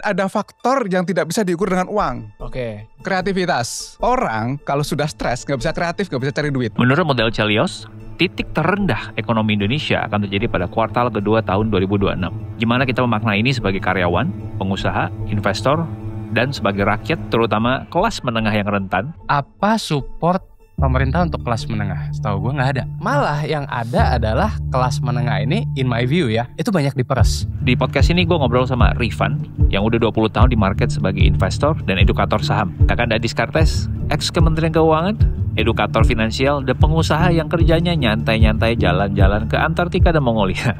ada faktor yang tidak bisa diukur dengan uang. Oke. Kreativitas. Orang kalau sudah stres gak bisa kreatif, gak bisa cari duit. Menurut model Celios, titik terendah ekonomi Indonesia akan terjadi pada kuartal kedua tahun 2026. Gimana kita memaknai ini sebagai karyawan, pengusaha, investor, dan sebagai rakyat, terutama kelas menengah yang rentan? Apa support pemerintah untuk kelas menengah? Setahu gue nggak ada. Malah yang ada adalah kelas menengah ini, in my view ya, itu banyak diperes. Di podcast ini gue ngobrol sama Rifan, yang udah 20 tahun di market sebagai investor dan edukator saham. Kakanda Descartes, ex-Kementerian Keuangan, edukator finansial, dan pengusaha yang kerjanya nyantai-nyantai jalan-jalan ke Antartika dan Mongolia.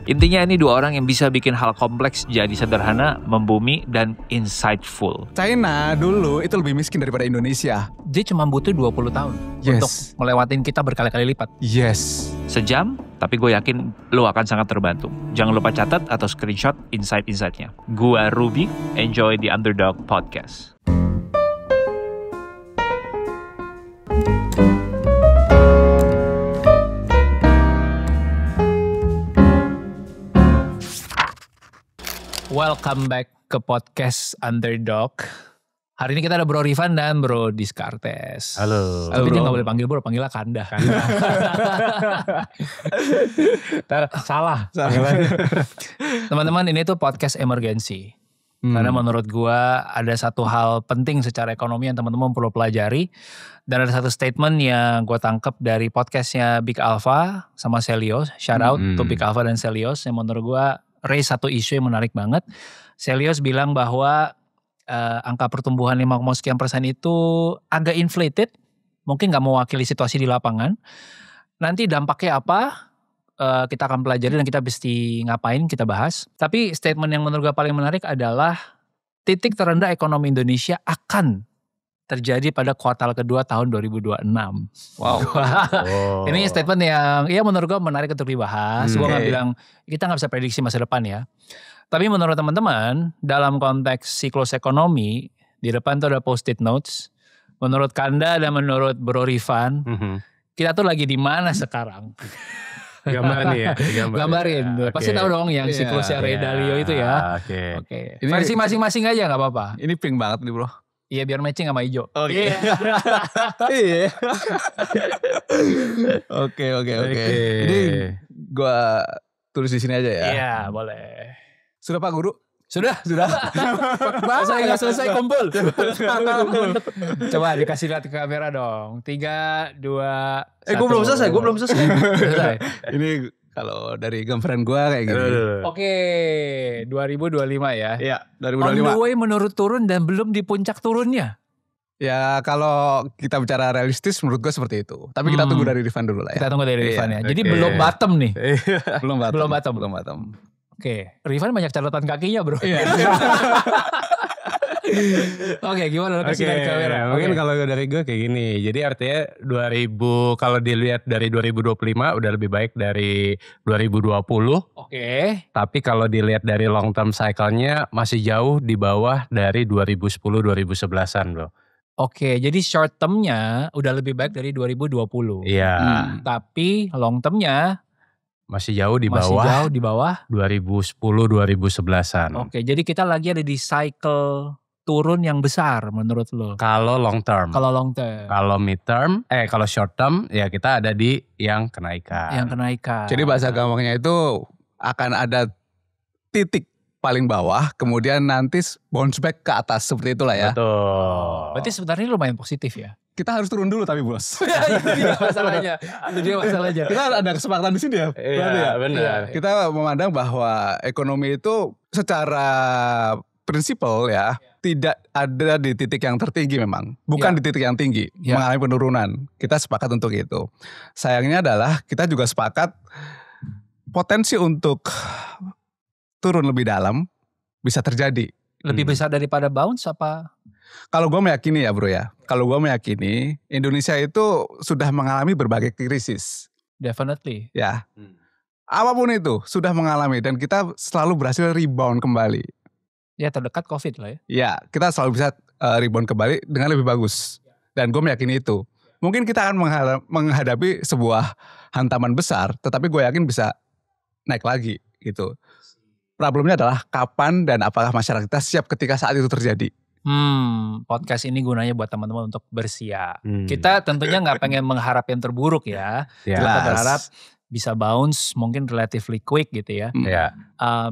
Intinya ini dua orang yang bisa bikin hal kompleks jadi sederhana, membumi, dan insightful. China dulu itu lebih miskin daripada Indonesia. Dia cuma butuh 20 tahun Yes. untuk melewatin kita berkali-kali lipat. Yes. Sejam, tapi gue yakin lo akan sangat terbantu. Jangan lupa catat atau screenshot insight-insightnya. Gua Ruby, enjoy the Underdog Podcast. Welcome back ke podcast Underdog. Hari ini kita ada Bro Rifan dan Bro Descartes. Halo. Tapi dia gak boleh panggil Bro, panggilnya Kanda. Salah. Teman-teman, ini tuh podcast emergency. Karena menurut gua ada satu hal penting secara ekonomi yang teman-teman perlu pelajari. Dan ada satu statement yang gua tangkap dari podcastnya Big Alpha sama Celios. Shout out to Big Alpha dan Celios yang menurut gua raise satu isu yang menarik banget. Celios bilang bahwa angka pertumbuhan 5,sekian% itu agak inflated. Mungkin gak mewakili situasi di lapangan. Nanti dampaknya apa? Kita akan pelajari dan kita mesti ngapain, kita bahas. Tapi statement yang menurut gue paling menarik adalah titik terendah ekonomi Indonesia akan terjadi pada kuartal kedua tahun 2026. Wow. Ini statement yang ya menurut gue menarik untuk dibahas. Gue gak bilang kita gak bisa prediksi masa depan ya. Tapi menurut teman-teman dalam konteks siklus ekonomi, di depan tuh ada post-it notes. Menurut Kanda dan menurut Bro Rifan, kita tuh lagi di mana sekarang? Gambarin ya. Gambarin. Pasti tahu dong yang siklusnya Ray Dalio itu ya. Oke. Ini versi masing-masing aja gak apa-apa. Ini pink banget nih bro. Iya biar matching sama hijau. Oke. Oke. Ini gua tulis di sini aja ya. Iya boleh. Sudah Pak Guru? Sudah. Selesai kumpul. Coba dikasih lihat ke kamera dong. 3, 2, 1. Gue belum selesai. Ini kalau dari gambaran gue kayak gini. Oke, 2025 ya. Iya, On the 2025. way menurut turun dan belum di puncak turunnya. Ya kalau kita bicara realistis menurut gue seperti itu. Tapi kita tunggu dari Rifan dulu lah ya. Kita tunggu dari Rifan ya. Jadi Oke. belum bottom nih. Belum bottom. Oke, Rifan banyak catatan kakinya bro. Iya. Oke, gimana lo kasih lihat kamera? Mungkin Oke. kalau dari gue kayak gini. Jadi artinya 2000 kalau dilihat dari 2025 udah lebih baik dari 2020. Oke. Tapi kalau dilihat dari long term cycle-nya masih jauh di bawah dari 2010-2011an bro. Oke, jadi short term-nya udah lebih baik dari 2020. Iya. Tapi long term-nya Masih jauh di masih bawah jauh di bawah. 2010-2011an. Oke, jadi kita lagi ada di cycle turun yang besar menurut lo. Kalau long term. Kalau long term. Kalau mid term, kalau short term ya kita ada di yang kenaikan. Yang kenaikan. Jadi bahasa gampangnya itu akan ada titik paling bawah, kemudian nanti bounce back ke atas seperti itulah ya. Betul. Berarti sebenarnya lumayan positif ya. Kita harus turun dulu tapi bos. Itu dia masalahnya. Kita ada kesepakatan di sini ya. berarti ya? Iya benar. Kita memandang bahwa ekonomi itu secara prinsipal ya tidak ada di titik yang tertinggi memang. Bukan Ya. di titik yang tinggi, Ya. mengalami penurunan. Kita sepakat untuk itu. Sayangnya adalah kita juga sepakat potensi untuk turun lebih dalam bisa terjadi. Lebih besar daripada bounce apa? Kalau gue meyakini ya bro ya, kalau gue meyakini Indonesia itu sudah mengalami berbagai krisis Definitely. ya. Apapun itu sudah mengalami dan kita selalu berhasil rebound kembali. Ya terdekat COVID lah ya. Ya kita selalu bisa rebound kembali dengan lebih bagus. Dan gue meyakini itu. Mungkin kita akan menghadapi sebuah hantaman besar, tetapi gue yakin bisa naik lagi gitu. problemnya adalah kapan dan apakah masyarakat kita siap ketika saat itu terjadi. Podcast ini gunanya buat teman-teman untuk bersiap. Kita tentunya nggak pengen mengharap yang terburuk ya. Kita berharap bisa bounce mungkin relatively quick gitu ya.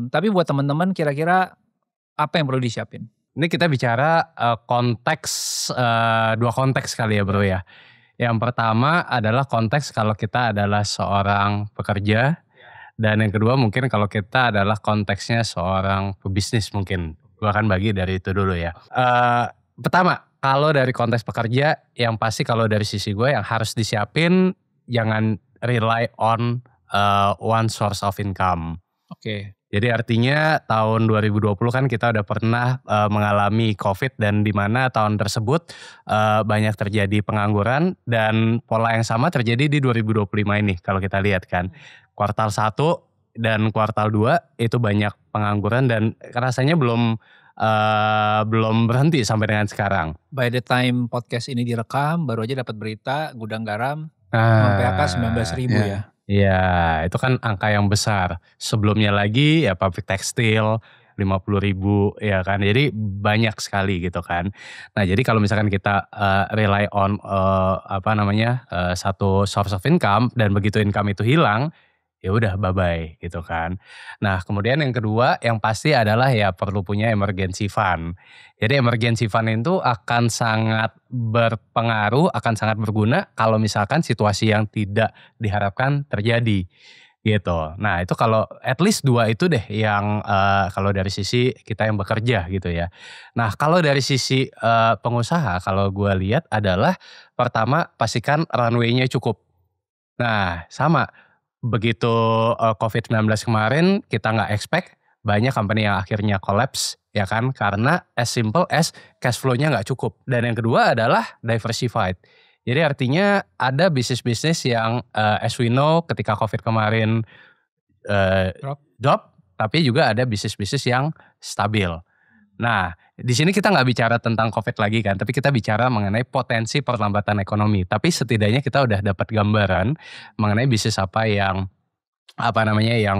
Tapi buat teman-teman kira-kira apa yang perlu disiapin? Ini kita bicara konteks, dua konteks kali ya bro ya. Yang pertama adalah konteks kalau kita adalah seorang pekerja. Dan yang kedua mungkin kalau kita adalah konteksnya seorang pebisnis mungkin. Gue akan bagi dari itu dulu ya. Pertama, kalau dari konteks pekerja, yang pasti kalau dari sisi gue yang harus disiapin, jangan rely on one source of income. Oke. Jadi artinya tahun 2020 kan kita udah pernah mengalami COVID dan di mana tahun tersebut banyak terjadi pengangguran dan pola yang sama terjadi di 2025 ini kalau kita lihat kan. Kuartal 1 dan kuartal 2 itu banyak pengangguran dan rasanya belum berhenti sampai dengan sekarang. By the time podcast ini direkam baru aja dapat berita gudang garam PHK 19.000 ya. Iya, itu kan angka yang besar. Sebelumnya lagi ya pabrik tekstil 50.000 ya kan. Jadi banyak sekali gitu kan. Nah, jadi kalau misalkan kita rely on satu source of income dan begitu income itu hilang, ya udah bye-bye gitu kan. Nah kemudian yang kedua yang pasti adalah ya perlu punya emergency fund. Jadi emergency fund itu akan sangat berpengaruh, akan sangat berguna kalau misalkan situasi yang tidak diharapkan terjadi gitu. Nah itu kalau at least 2 itu deh yang kalau dari sisi kita yang bekerja gitu ya. Nah kalau dari sisi pengusaha kalau gue lihat adalah pertama pastikan runway-nya cukup. Nah sama. Begitu COVID-19 kemarin kita nggak expect banyak company yang akhirnya collapse ya kan karena as simple as cash flow-nya nggak cukup. Dan yang kedua adalah diversified. Jadi artinya ada bisnis-bisnis yang as we know ketika COVID kemarin drop tapi juga ada bisnis-bisnis yang stabil. Nah, di sini kita nggak bicara tentang COVID lagi kan, tapi kita bicara mengenai potensi perlambatan ekonomi. Tapi setidaknya kita udah dapat gambaran mengenai bisnis apa yang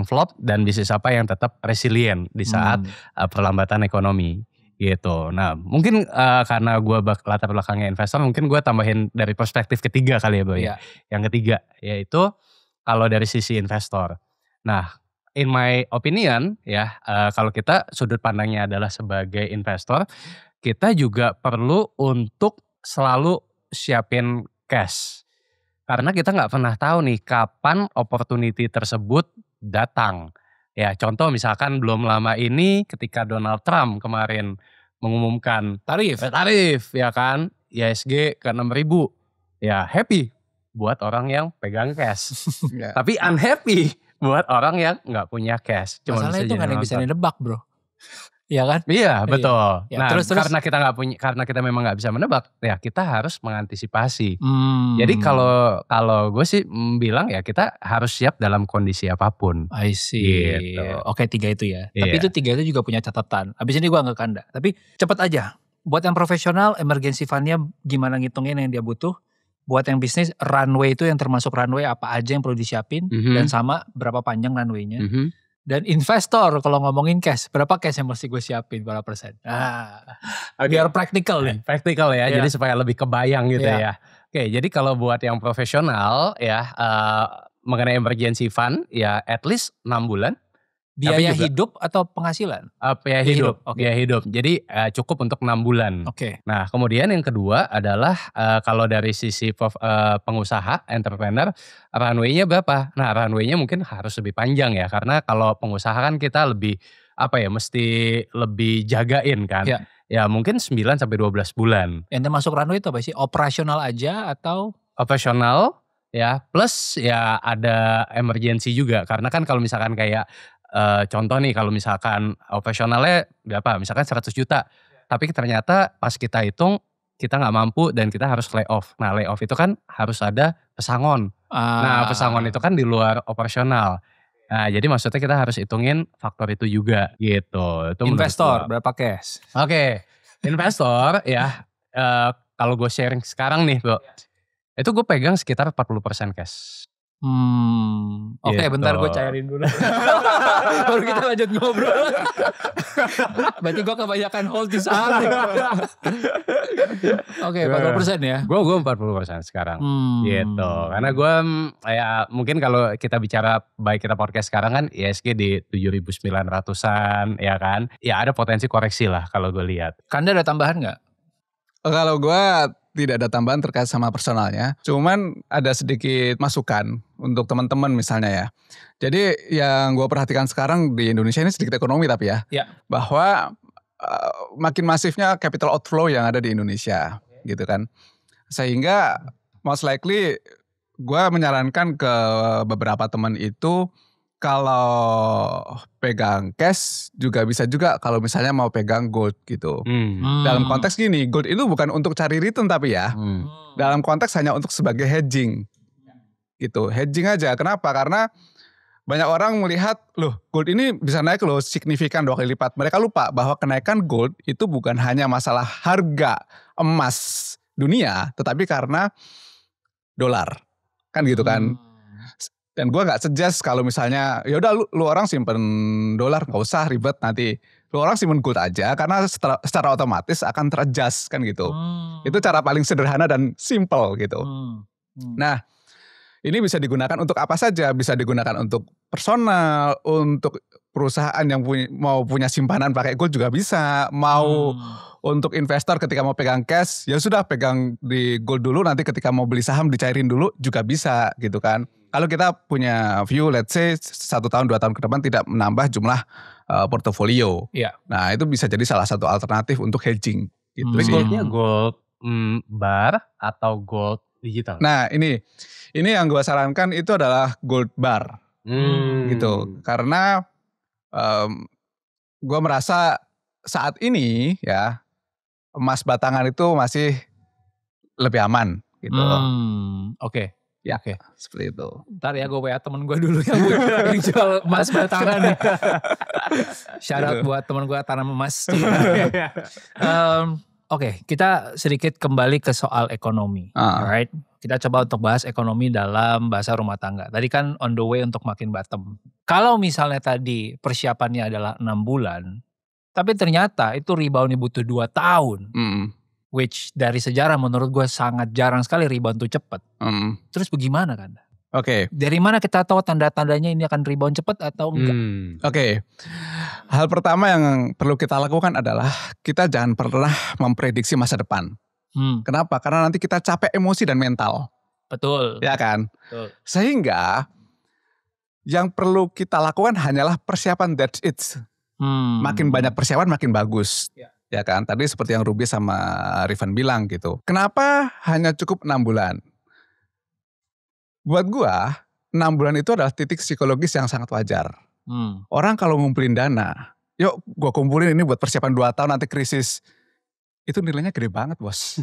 flop dan bisnis apa yang tetap resilient di saat perlambatan ekonomi gitu. Nah, mungkin karena gue latar belakangnya investor, mungkin gue tambahin dari perspektif ketiga kali ya, Bro. Yeah. Yang ketiga yaitu kalau dari sisi investor. Nah, in my opinion ya, kalau kita sudut pandangnya adalah sebagai investor, kita juga perlu untuk selalu siapin cash. Karena kita nggak pernah tahu nih kapan opportunity tersebut datang. Ya contoh misalkan belum lama ini ketika Donald Trump kemarin mengumumkan tarif ya kan, ISG ke 6.000. Ya happy buat orang yang pegang cash. Tapi unhappy buat orang yang nggak punya cash. Cuma masalah itu nggak ada yang bisa nebak bro. Iya kan? Iya betul. Ya, nah terus. Karena kita nggak punya, karena kita memang nggak bisa menebak, ya kita harus mengantisipasi. Jadi kalau gue sih bilang ya kita harus siap dalam kondisi apapun. I see. Gitu. Oke 3 itu ya. Tapi itu 3 itu juga punya catatan. Abis ini gue nggak kanda. Tapi cepet aja. Buat yang profesional, emergency fund-nya gimana ngitungin yang dia butuh. Buat yang bisnis, runway itu yang termasuk runway apa aja yang perlu disiapin. Dan sama berapa panjang runway-nya. Dan investor kalau ngomongin cash, berapa cash yang mesti gue siapin, berapa persen? Biar praktikal nih. Praktikal ya, jadi supaya lebih kebayang gitu ya. Oke, jadi kalau buat yang profesional ya, mengenai emergency fund ya at least 6 bulan. Biaya hidup atau penghasilan? Biaya hidup. Okay. Biaya hidup. Jadi cukup untuk 6 bulan. Oke. Nah kemudian yang kedua adalah kalau dari sisi pengusaha, entrepreneur, runway-nya berapa? Nah runway-nya mungkin harus lebih panjang ya. Karena kalau pengusaha kan kita lebih mesti lebih jagain kan. Ya mungkin 9-12 bulan. Yang termasuk runway itu apa sih? Operasional aja atau? Operasional ya plus ya ada emergency juga. Karena kan kalau misalkan kayak contoh nih kalau misalkan operasionalnya berapa, misalkan 100 juta. Tapi ternyata pas kita hitung, kita gak mampu dan kita harus lay off. Nah lay off itu kan harus ada pesangon. Nah pesangon itu kan di luar operasional. Nah jadi maksudnya kita harus hitungin faktor itu juga gitu. Itu investor berapa cash? Oke, investor ya kalau gue sharing sekarang nih bro. Itu gue pegang sekitar 40% cash. Oke, Gitu. bentar gue cairin dulu. Baru kita lanjut ngobrol. Berarti gue kebanyakan hold di saham. Oke, 40% ya. Gue 40% sekarang. Gitu. Karena gue ya mungkin kalau kita bicara baik kita podcast sekarang kan ISG di 7.900-an ya kan. Ya ada potensi koreksi lah kalau gue lihat. Kanda ada tambahan gak? Kalau gue tidak ada tambahan terkait sama personalnya. Cuman ada sedikit masukan untuk teman-teman misalnya ya. Jadi yang gue perhatikan sekarang di Indonesia ini sedikit ekonomi tapi ya. Ya. Bahwa makin masifnya capital outflow yang ada di Indonesia gitu kan. Sehingga most likely gue menyarankan ke beberapa teman itu kalau pegang cash juga bisa juga kalau misalnya mau pegang gold gitu. Dalam konteks gini, gold itu bukan untuk cari return tapi ya. Dalam konteks hanya untuk sebagai hedging. Gitu, hedging aja. Kenapa? Karena banyak orang melihat, loh gold ini bisa naik loh signifikan 2 kali lipat. Mereka lupa bahwa kenaikan gold itu bukan hanya masalah harga emas dunia, tetapi karena dolar. Kan gitu kan. Dan gue gak suggest kalau misalnya ya udah lu orang simpen dolar gak usah ribet nanti. Lu orang simpen gold aja karena secara otomatis akan teradjust kan gitu. Itu cara paling sederhana dan simple gitu. Nah ini bisa digunakan untuk apa saja. Bisa digunakan untuk personal, untuk perusahaan yang mau punya simpanan pakai gold juga bisa. Mau untuk investor ketika mau pegang cash ya sudah pegang di gold dulu. Nanti ketika mau beli saham dicairin dulu juga bisa gitu kan. Kalau kita punya view, let's say 1 tahun 2 tahun ke depan tidak menambah jumlah portofolio. Iya. Nah itu bisa jadi salah satu alternatif untuk hedging. Gitu Tapi sih. goldnya gold bar atau gold digital? Nah ini yang gue sarankan itu adalah gold bar. Gitu. Karena gue merasa saat ini ya emas batangan itu masih lebih aman gitu. Oke. Ya, Oke. seperti itu. Ntar ya gue WA temen gue dulu yang jual emas batangan nih. Shout out buat temen gue tanam emas. Oke, kita sedikit kembali ke soal ekonomi. Alright. Kita coba untuk bahas ekonomi dalam bahasa rumah tangga. Tadi kan on the way untuk makin bottom. Kalau misalnya tadi persiapannya adalah 6 bulan. Tapi ternyata itu reboundnya butuh 2 tahun. Which dari sejarah menurut gue sangat jarang sekali rebound tuh cepet. Terus bagaimana kan? Oke. Dari mana kita tahu tanda-tandanya ini akan rebound cepet atau enggak? Oke. Hal pertama yang perlu kita lakukan adalah kita jangan pernah memprediksi masa depan. Kenapa? Karena nanti kita capek emosi dan mental. Betul. Ya kan? Betul. Sehingga yang perlu kita lakukan hanyalah persiapan, that's it. Makin banyak persiapan makin bagus. Ya kan, tadi seperti yang Ruby sama Rifan bilang gitu. Kenapa hanya cukup 6 bulan? Buat gua 6 bulan itu adalah titik psikologis yang sangat wajar. Orang kalau ngumpulin dana, yuk gua kumpulin ini buat persiapan 2 tahun nanti krisis. Itu nilainya gede banget bos.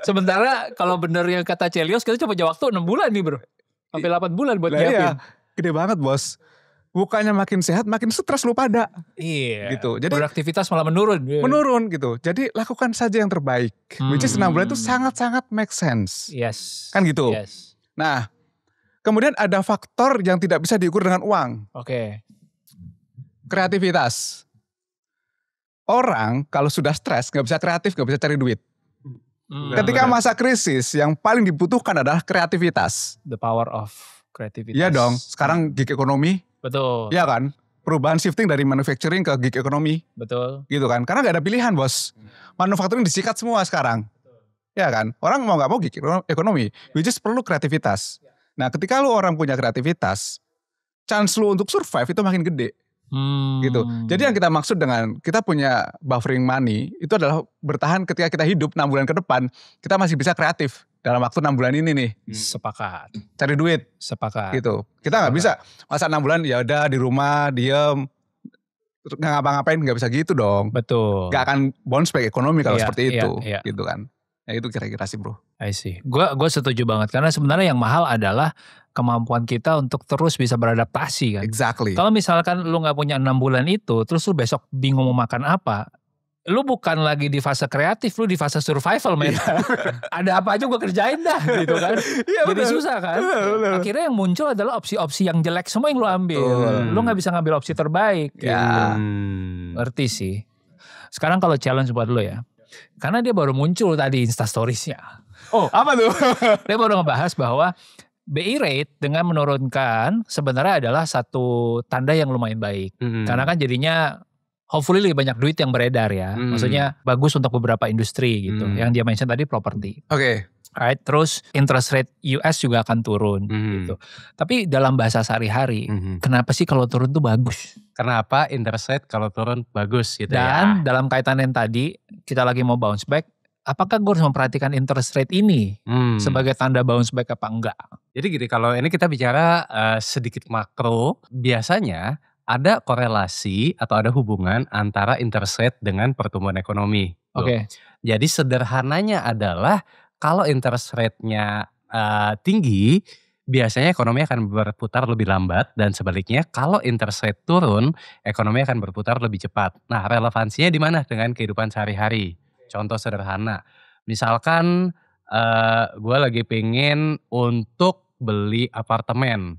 Sementara kalau bener yang kata Chelios kita cuma jauh waktu 6 bulan nih bro. Sampai 8 bulan buat nyiapin. Iya, gede banget bos. Bukannya makin sehat, makin stres lu pada. Iya. Gitu. Jadi produktivitas malah menurun. Menurun gitu. Jadi lakukan saja yang terbaik. Which is 6 bulan itu sangat-sangat make sense. Yes. Kan gitu. Yes. Nah, kemudian ada faktor yang tidak bisa diukur dengan uang. Oke. Kreativitas. Orang kalau sudah stres gak bisa kreatif, gak bisa cari duit. Ketika masa krisis yang paling dibutuhkan adalah kreativitas. The power of kreativitas. Iya dong. Sekarang gig ekonomi. Betul. Iya kan? Perubahan shifting dari manufacturing ke gig ekonomi. Betul. Gitu kan? Karena gak ada pilihan bos. Manufacturing disikat semua sekarang. Iya kan? Orang mau gak mau gig ekonomi. Which is perlu kreativitas. Nah ketika lu orang punya kreativitas, chance lu untuk survive itu makin gede. Gitu. Jadi yang kita maksud dengan kita punya buffering money itu adalah bertahan ketika kita hidup 6 bulan ke depan. Kita masih bisa kreatif. Dalam waktu 6 bulan ini nih. Sepakat. Cari duit. Sepakat. Gitu. Kita gak bisa masa 6 bulan ya udah di rumah diem. Gak ngapa-ngapain, gak bisa gitu dong. Betul. Gak akan bounce back ekonomi kalau seperti itu. Iya. Gitu kan. Ya itu kira-kira sih bro. I see. Gue setuju banget. Karena sebenarnya yang mahal adalah kemampuan kita untuk terus bisa beradaptasi kan. Exactly. Kalau misalkan lu gak punya 6 bulan itu, terus lu besok bingung mau makan apa. lu bukan lagi di fase kreatif, lu di fase survival, men. Ada apa aja gue kerjain dah gitu kan. Jadi susah kan. Akhirnya yang muncul adalah opsi-opsi yang jelek semua yang lu ambil. Lu gak bisa ngambil opsi terbaik. Ngerti sih. Sekarang kalau challenge buat lu ya. Karena dia baru muncul tadi Instastoriesnya. Oh, apa tuh? Dia baru ngebahas bahwa BI rate dengan menurunkan sebenarnya adalah satu tanda yang lumayan baik. Karena kan jadinya hopefully lebih banyak duit yang beredar ya. Maksudnya bagus untuk beberapa industri gitu. Yang dia mention tadi properti. Oke. Right, terus interest rate US juga akan turun gitu. Tapi dalam bahasa sehari-hari, kenapa sih kalau turun tuh bagus? Kenapa interest rate kalau turun bagus gitu ya? Dan dalam kaitan yang tadi, kita lagi mau bounce back, apakah gue harus memperhatikan interest rate ini sebagai tanda bounce back apa enggak? Jadi gini, kalau ini kita bicara sedikit makro, biasanya ada korelasi atau ada hubungan antara interest rate dengan pertumbuhan ekonomi. Oke. Jadi sederhananya adalah kalau interest rate-nya tinggi, biasanya ekonomi akan berputar lebih lambat, dan sebaliknya kalau interest rate turun, ekonomi akan berputar lebih cepat. Nah, relevansinya di mana dengan kehidupan sehari-hari? Contoh sederhana, misalkan gue lagi pengen untuk beli apartemen.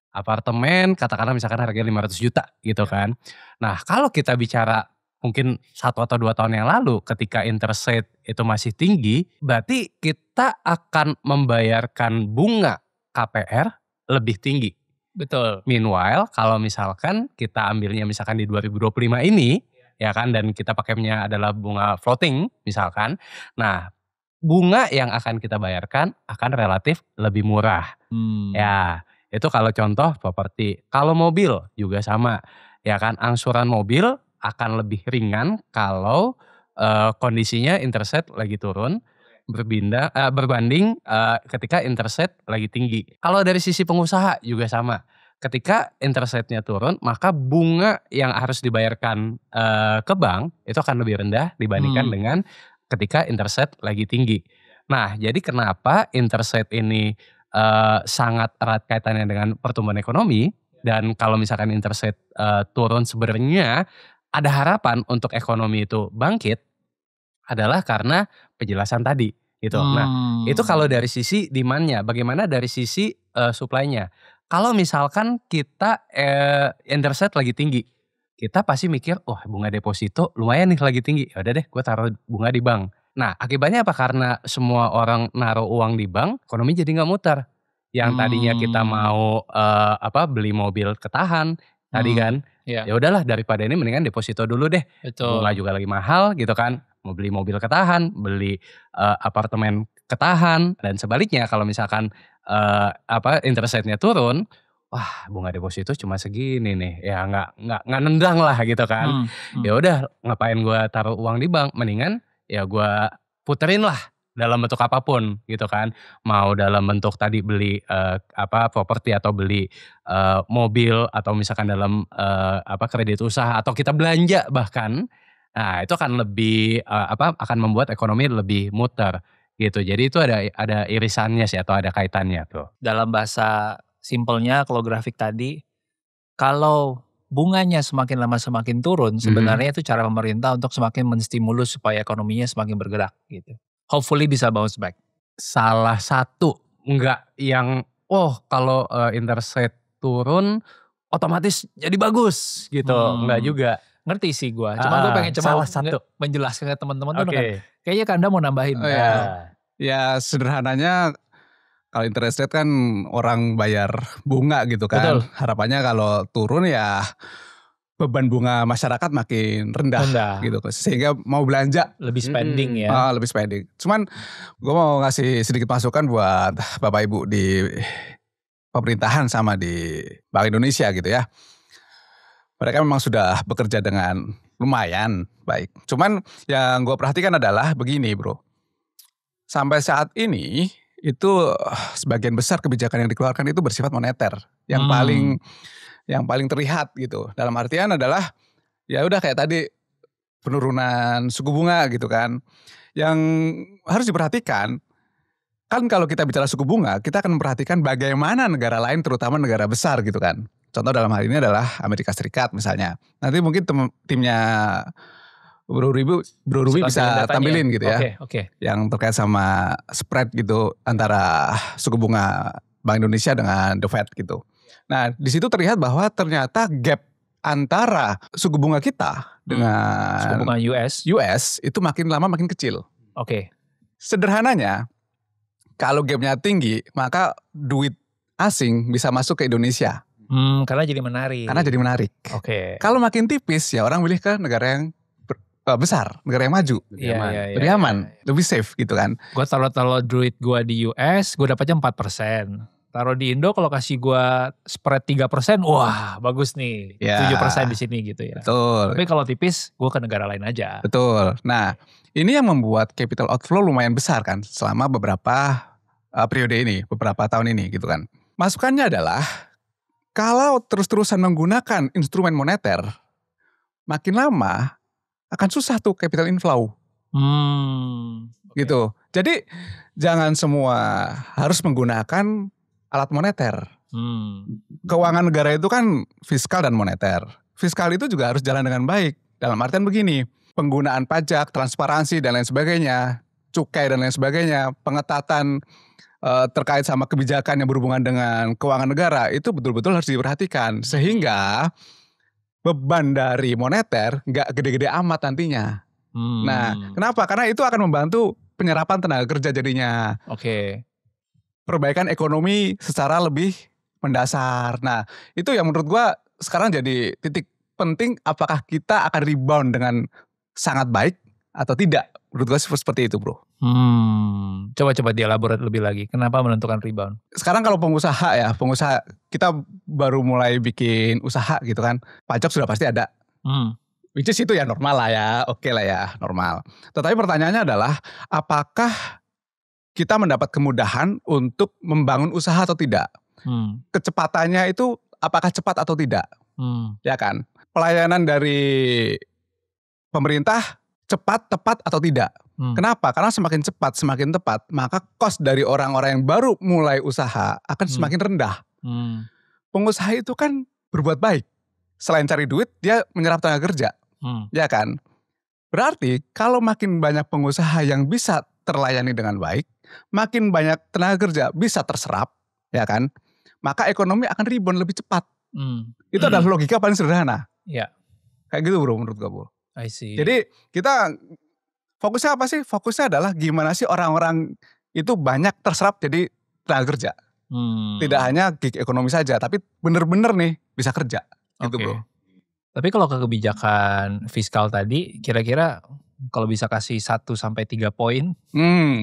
Apartemen katakanlah misalkan harganya 500 juta gitu kan. Nah, kalau kita bicara mungkin 1 atau 2 tahun yang lalu ketika interest rate itu masih tinggi, berarti kita akan membayarkan bunga KPR lebih tinggi. Betul. Meanwhile, kalau misalkan kita ambilnya misalkan di 2025 ini, ya kan, dan kita pakainya adalah bunga floating misalkan. Nah, bunga yang akan kita bayarkan akan relatif lebih murah. Ya, itu kalau contoh properti. Kalau mobil juga sama, ya kan, angsuran mobil akan lebih ringan kalau kondisinya interest rate lagi turun berbanding ketika interest rate lagi tinggi. Kalau dari sisi pengusaha juga sama. Ketika interest rate-nya turun, maka bunga yang harus dibayarkan ke bank itu akan lebih rendah dibandingkan dengan ketika interest rate lagi tinggi. Nah, jadi kenapa interest rate ini sangat erat kaitannya dengan pertumbuhan ekonomi, dan kalau misalkan interest rate turun sebenarnya ada harapan untuk ekonomi itu bangkit, adalah karena penjelasan tadi gitu. Nah, itu kalau dari sisi demand-nya. Bagaimana dari sisi supply-nya? Kalau misalkan kita interest rate lagi tinggi, kita pasti mikir, oh bunga deposito lumayan nih lagi tinggi, ya udah deh gue taruh bunga di bank. Nah, akibatnya apa? Karena semua orang naruh uang di bank, ekonomi jadi nggak muter. Yang tadinya kita mau beli mobil ketahan tadi kan, ya udahlah daripada ini mendingan deposito dulu deh. Betul. Bunga juga lagi mahal gitu kan. Mau beli mobil ketahan, beli apartemen ketahan, dan sebaliknya kalau misalkan interest rate-nya turun, wah bunga deposito cuma segini nih, ya nggak nendang lah gitu kan. Ya udah ngapain gue taruh uang di bank, mendingan ya gue puterin lah dalam bentuk apapun gitu kan. Mau dalam bentuk tadi beli properti atau beli mobil, atau misalkan dalam kredit usaha, atau kita belanja bahkan. Nah, itu akan lebih akan membuat ekonomi lebih muter gitu. Jadi itu ada irisannya sih, atau ada kaitannya tuh. Dalam bahasa simpelnya kalau grafik tadi, kalau bunganya semakin lama semakin turun, sebenarnya itu cara pemerintah untuk semakin menstimulus supaya ekonominya semakin bergerak gitu. Hopefully bisa bounce back. Salah satu, enggak yang kalau interest rate turun otomatis jadi bagus gitu, enggak juga. Ngerti sih gue, cuma gue pengen coba menjelaskan ke teman-teman tuh kan. Kayaknya Kanda mau nambahin. Ya sederhananya kalau interest rate kan orang bayar bunga gitu kan. Betul. Harapannya kalau turun ya beban bunga masyarakat makin rendah gitu. Sehingga mau belanja. Lebih spending ya. Lebih spending. Cuman gue mau ngasih sedikit masukan buat Bapak Ibu di pemerintahan sama di Bank Indonesia gitu ya. Mereka memang sudah bekerja dengan lumayan baik. Cuman yang gue perhatikan adalah begini bro. Sampai saat ini itu sebagian besar kebijakan yang dikeluarkan itu bersifat moneter. Yang paling terlihat gitu. Dalam artian adalah ya udah kayak tadi penurunan suku bunga gitu kan. Yang harus diperhatikan kan kalau kita bicara suku bunga, kita akan memperhatikan bagaimana negara lain, terutama negara besar gitu kan. Contoh dalam hal ini adalah Amerika Serikat misalnya. Nanti mungkin timnya Bro Ruby bisa datanya. tampilin gitu ya. Oke. Yang terkait sama spread gitu antara suku bunga Bank Indonesia dengan The Fed gitu. Nah, di situ terlihat bahwa ternyata gap antara suku bunga kita dengan Suku bunga US itu makin lama makin kecil. Oke. Sederhananya, kalau gapnya tinggi, maka duit asing bisa masuk ke Indonesia. Karena jadi menarik. Oke. Kalau makin tipis, ya orang milih ke negara yang besar, negara yang maju, lebih aman, lebih safe gitu kan. Gue taruh duit gue di US, gue dapatnya 4%. Taruh di Indo kalau kasih gue spread 3%, wah bagus nih. Ya, 7% di sini gitu ya. Betul. Tapi kalau tipis, gue ke negara lain aja. Betul. Nah, ini yang membuat capital outflow lumayan besar kan selama beberapa periode ini, beberapa tahun ini gitu kan. Masukannya adalah kalau terus-terusan menggunakan instrumen moneter, makin lama akan susah tuh capital inflow. Okay. Gitu. Jadi jangan semua harus menggunakan alat moneter. Keuangan negara itu kan fiskal dan moneter. Fiskal itu juga harus jalan dengan baik. Dalam artian begini, penggunaan pajak, transparansi dan lain sebagainya, cukai dan lain sebagainya, pengetatan terkait sama kebijakan yang berhubungan dengan keuangan negara itu betul-betul harus diperhatikan. Sehingga beban dari moneter nggak gede-gede amat nantinya. Nah, kenapa? Karena itu akan membantu penyerapan tenaga kerja jadinya. Oke. Perbaikan ekonomi secara lebih mendasar. Nah, itu yang menurut gua sekarang jadi titik penting, apakah kita akan rebound dengan sangat baik atau tidak. Menurut gua seperti itu, bro. Coba dielaborate lebih lagi. Kenapa menentukan rebound? Sekarang kalau pengusaha kita baru mulai bikin usaha gitu kan, pajak sudah pasti ada. Which is itu ya normal lah ya, oke lah ya, normal. Tetapi pertanyaannya adalah, apakah kita mendapat kemudahan untuk membangun usaha atau tidak? Kecepatannya itu apakah cepat atau tidak? Ya kan? Pelayanan dari pemerintah cepat, tepat atau tidak? Kenapa? Karena semakin cepat, semakin tepat, maka cost dari orang-orang yang baru mulai usaha akan semakin rendah. Pengusaha itu kan berbuat baik. Selain cari duit, dia menyerap tenaga kerja. Ya kan? Berarti kalau makin banyak pengusaha yang bisa terlayani dengan baik, makin banyak tenaga kerja bisa terserap, ya kan? Maka ekonomi akan rebound lebih cepat. Itu adalah logika paling sederhana. Ya. Kayak gitu bro, menurut gue bro. I see. Jadi kita fokusnya apa sih? Fokusnya adalah gimana sih orang-orang itu banyak terserap jadi tenaga kerja. Tidak hanya gig ekonomi saja, tapi bener-bener nih bisa kerja. Gitu bro. Tapi kalau ke kebijakan fiskal tadi, kira-kira kalau bisa kasih 1-3 poin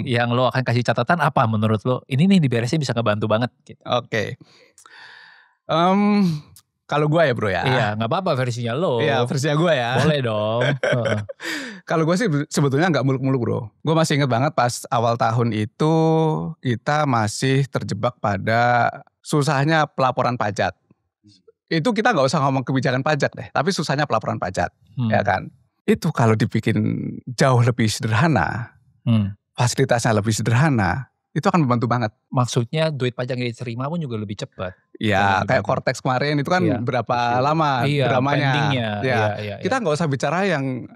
yang lo akan kasih catatan apa menurut lo? Ini nih diberesin bisa ngebantu banget. Gitu. Oke. Kalau gue ya bro ya. Iya, nggak apa-apa versinya lo. Iya, versinya gue ya. Boleh dong. Kalau gue sih sebetulnya nggak muluk-muluk bro. Gue masih ingat banget pas awal tahun itu kita masih terjebak pada susahnya pelaporan pajak. Itu kita nggak usah ngomong kebijakan pajak deh, tapi susahnya pelaporan pajak, ya kan? Itu kalau dibikin jauh lebih sederhana, fasilitasnya lebih sederhana, itu akan membantu banget. Maksudnya duit pajak yang diterima pun juga lebih cepat. Ya kayak Cortex kemarin itu kan berapa lama dramanya. Iya. Kita nggak usah bicara yang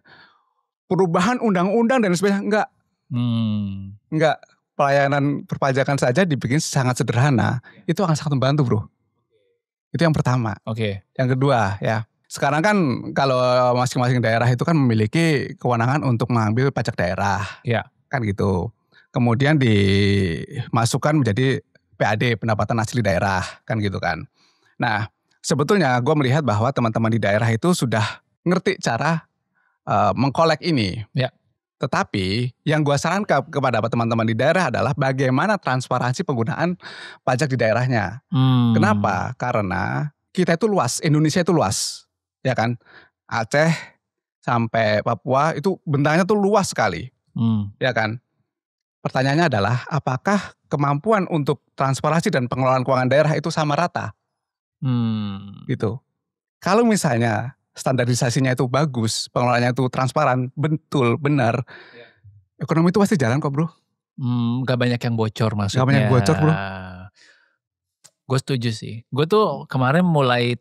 perubahan undang-undang dan sebagainya, enggak. Pelayanan perpajakan saja dibikin sangat sederhana, itu akan sangat membantu bro. Itu yang pertama. Oke. Yang kedua ya, sekarang kan kalau masing-masing daerah itu kan memiliki kewenangan untuk mengambil pajak daerah. Iya. Kan gitu. Kemudian dimasukkan menjadi PAD, pendapatan asli daerah, kan gitu kan. Nah, sebetulnya gue melihat bahwa teman-teman di daerah itu sudah ngerti cara mengkolek ini. Ya. Tetapi yang gue sarankan kepada teman-teman di daerah adalah bagaimana transparansi penggunaan pajak di daerahnya. Kenapa? Karena kita itu luas, Indonesia itu luas, ya kan? Aceh sampai Papua itu bentangnya tuh luas sekali, ya kan? Pertanyaannya adalah apakah kemampuan untuk transparansi dan pengelolaan keuangan daerah itu sama rata? Gitu. Kalau misalnya standarisasinya itu bagus, pengelolaannya itu transparan, betul, benar, ekonomi itu pasti jalan kok bro. Gak banyak yang bocor maksudnya. Gak banyak bocor bro. Gue setuju sih. Gue tuh kemarin mulai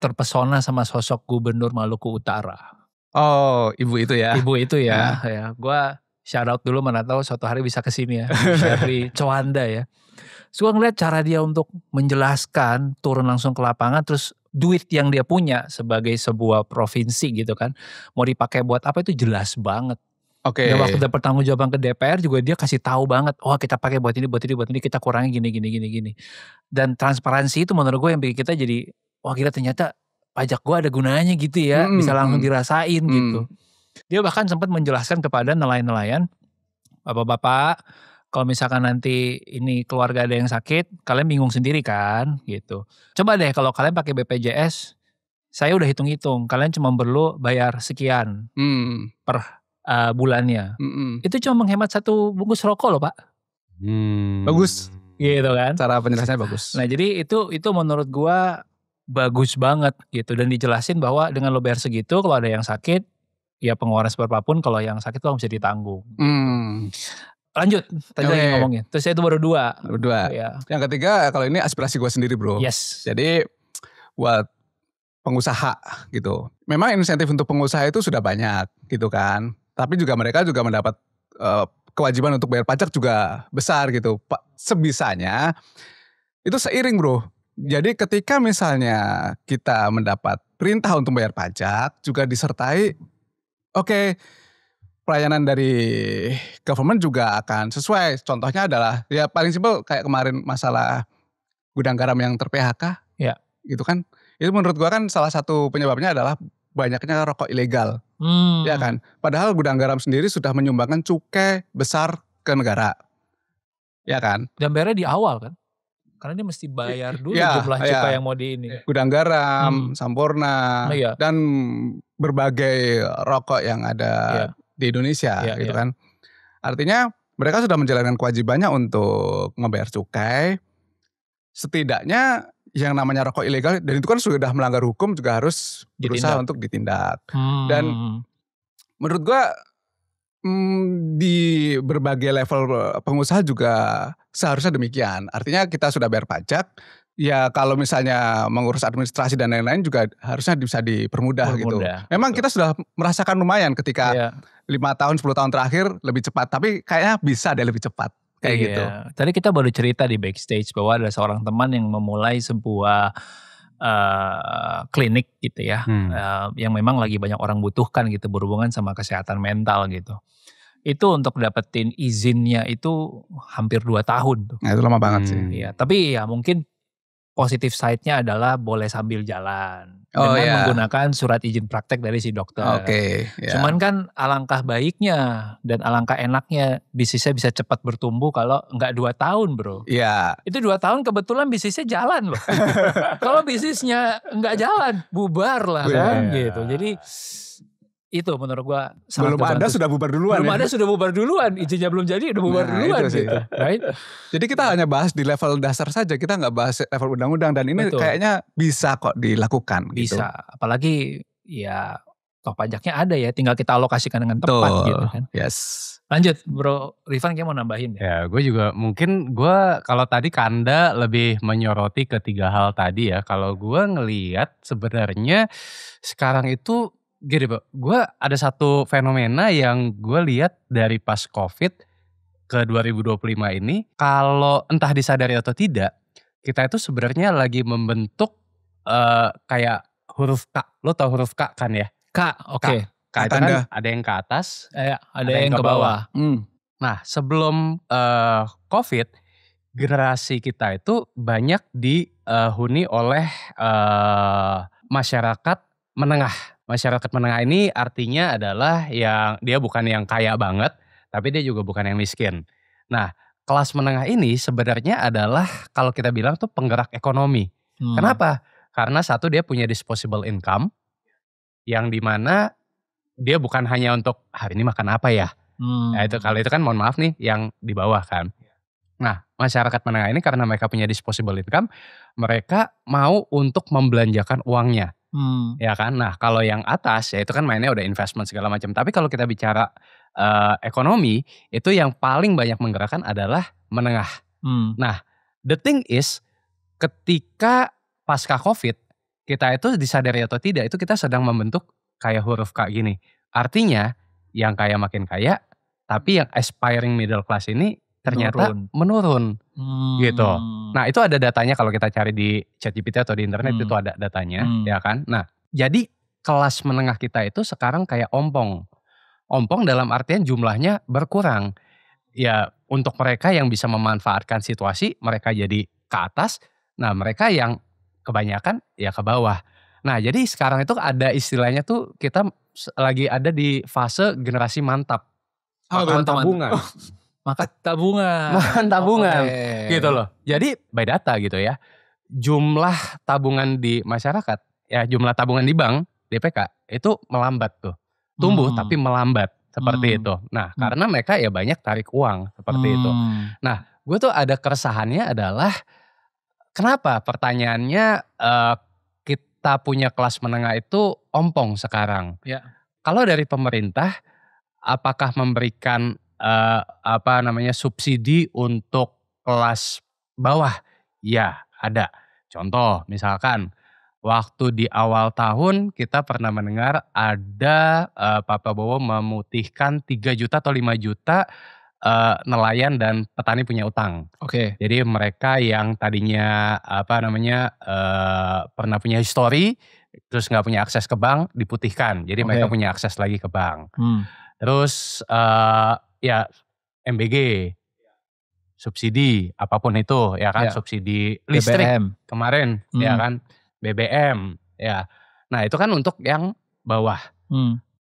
terpesona sama sosok Gubernur Maluku Utara. Oh, ibu itu ya. Ibu itu ya. Ya, gue shout out dulu, mana tahu suatu hari bisa kesini ya. Sherly Chowanda ya. So gue ngeliat cara dia untuk menjelaskan, turun langsung ke lapangan, terus duit yang dia punya sebagai sebuah provinsi gitu kan, mau dipakai buat apa itu jelas banget. Oke. Dan waktu dia pertanggungjawaban ke DPR juga dia kasih tahu banget, oh kita pakai buat ini, kita kurangi gini. Dan transparansi itu menurut gue yang bikin kita jadi, wah gila ternyata pajak gue ada gunanya gitu ya, bisa langsung dirasain gitu. Dia bahkan sempat menjelaskan kepada nelayan-nelayan, bapak-bapak, kalau misalkan nanti ini keluarga ada yang sakit, kalian bingung sendiri kan gitu. Coba deh kalau kalian pakai BPJS, saya udah hitung-hitung, kalian cuma perlu bayar sekian per bulannya. Itu cuma menghemat 1 bungkus rokok loh Pak. Bagus. Gitu kan. Cara penjelasannya bagus. Nah jadi itu menurut gua bagus banget gitu. Dan dijelasin bahwa dengan lo bayar segitu, kalau ada yang sakit, ya pengeluaran seberapapun, kalau yang sakit lo bisa ditanggung. Lanjut, tadi lagi ngomongin. Terus itu baru 2. Ya. Yang ketiga, kalau ini aspirasi gue sendiri bro. Yes. Jadi buat pengusaha gitu. Memang insentif untuk pengusaha itu sudah banyak gitu kan. Tapi juga mereka juga mendapat kewajiban untuk bayar pajak juga besar gitu. Sebisanya itu seiring bro. Jadi ketika misalnya kita mendapat perintah untuk bayar pajak, juga disertai pelayanan dari government juga akan sesuai. Contohnya adalah ya paling simpel kayak kemarin masalah gudang garam yang ter-PHK. Ya. Gitu kan. Itu menurut gua kan salah satu penyebabnya adalah banyaknya rokok ilegal. Ya kan. Padahal gudang garam sendiri sudah menyumbangkan cukai besar ke negara. Ya kan. Dan bayarnya di awal kan. Karena dia mesti bayar dulu jumlah cukai yang mau di ini. Gudang garam, Sampurna, dan berbagai rokok yang ada di Indonesia gitu kan. Artinya mereka sudah menjalankan kewajibannya untuk membayar cukai. Setidaknya yang namanya rokok ilegal, dan itu kan sudah melanggar hukum, juga harus berusaha untuk ditindak. Dan menurut gua di berbagai level pengusaha juga seharusnya demikian. Artinya kita sudah bayar pajak, ya kalau misalnya mengurus administrasi dan lain-lain juga harusnya bisa dipermudah gitu. Memang kita sudah merasakan lumayan ketika 5 tahun 10 tahun terakhir lebih cepat, tapi kayaknya bisa deh lebih cepat kayak gitu. Tadi kita baru cerita di backstage bahwa ada seorang teman yang memulai sebuah klinik gitu ya, yang memang lagi banyak orang butuhkan gitu, berhubungan sama kesehatan mental gitu. Itu untuk dapetin izinnya itu hampir 2 tahun tuh. Nah itu lama banget sih. Iya, tapi ya mungkin positif side-nya adalah boleh sambil jalan. Dengan menggunakan surat izin praktek dari si dokter. Cuman kan alangkah baiknya dan alangkah enaknya bisnisnya bisa cepat bertumbuh kalau enggak 2 tahun bro. Iya. Itu 2 tahun kebetulan bisnisnya jalan loh. Kalau bisnisnya enggak jalan, bubar lah kan gitu. Jadi itu menurut gua belum ada sudah bubar duluan. Belum ada sudah bubar duluan, izinnya belum jadi udah bubar duluan gitu. Right? Jadi kita hanya bahas di level dasar saja, kita nggak bahas level undang-undang, dan ini kayaknya bisa kok dilakukan. Bisa, apalagi ya toh pajaknya ada ya, tinggal kita alokasikan dengan tepat gitu kan. Yes. Lanjut Bro Rifan, kayak mau nambahin ya? Gue juga mungkin kalau tadi Kanda lebih menyoroti ke 3 hal tadi ya. Kalau gue ngelihat sebenarnya sekarang itu gini Pak, gue ada satu fenomena yang gue lihat dari pas COVID ke 2025 ini, kalau entah disadari atau tidak, kita itu sebenarnya lagi membentuk kayak huruf K. Lo tau huruf K kan ya? K, oke. K itu kan ada yang ke atas, ada yang ke bawah. Nah sebelum COVID, generasi kita itu banyak dihuni oleh masyarakat menengah. Masyarakat menengah ini artinya adalah yang dia bukan yang kaya banget, tapi dia juga bukan yang miskin. Nah, kelas menengah ini sebenarnya adalah kalau kita bilang tuh penggerak ekonomi. Kenapa? Karena satu, dia punya disposable income, yang dimana dia bukan hanya untuk hari ini makan apa ya. Nah, kalau itu kan mohon maaf nih yang di bawah kan. Nah, masyarakat menengah ini karena mereka punya disposable income, mereka mau untuk membelanjakan uangnya. Ya kan. Nah kalau yang atas ya itu kan mainnya udah investment segala macam. Tapi kalau kita bicara ekonomi, itu yang paling banyak menggerakkan adalah menengah. Nah the thing is, ketika pasca COVID, kita itu disadari atau tidak, itu kita sedang membentuk kayak huruf K gini. Artinya yang kaya makin kaya, tapi yang aspiring middle class ini ternyata menurun gitu. Nah itu ada datanya kalau kita cari di ChatGPT atau di internet itu ada datanya ya kan. Nah jadi kelas menengah kita itu sekarang kayak ompong. Ompong dalam artian jumlahnya berkurang. Ya untuk mereka yang bisa memanfaatkan situasi mereka jadi ke atas. Nah mereka yang kebanyakan ya ke bawah. Nah jadi sekarang itu ada istilahnya tuh kita lagi ada di fase generasi mantap. Makan tabungan. Makan tabungan. Makan tabungan gitu loh. Jadi by data gitu ya. Jumlah tabungan di masyarakat, ya jumlah tabungan di bank, DPK itu melambat tuh. Tumbuh tapi melambat seperti itu. Nah karena mereka ya banyak tarik uang seperti itu. Nah gue tuh ada keresahannya adalah kenapa pertanyaannya kita punya kelas menengah itu ompong sekarang. Ya. Kalau dari pemerintah, apakah memberikan subsidi untuk kelas bawah? Ya, ada. Contoh, misalkan waktu di awal tahun kita pernah mendengar ada Pak Prabowo memutihkan 3 juta atau 5 juta nelayan dan petani punya utang. Oke. Jadi mereka yang tadinya pernah punya histori, terus nggak punya akses ke bank, diputihkan. Jadi mereka punya akses lagi ke bank. Terus ya MBG, subsidi apapun itu ya kan, subsidi listrik BBM. kemarin ya kan, BBM ya. Nah itu kan untuk yang bawah.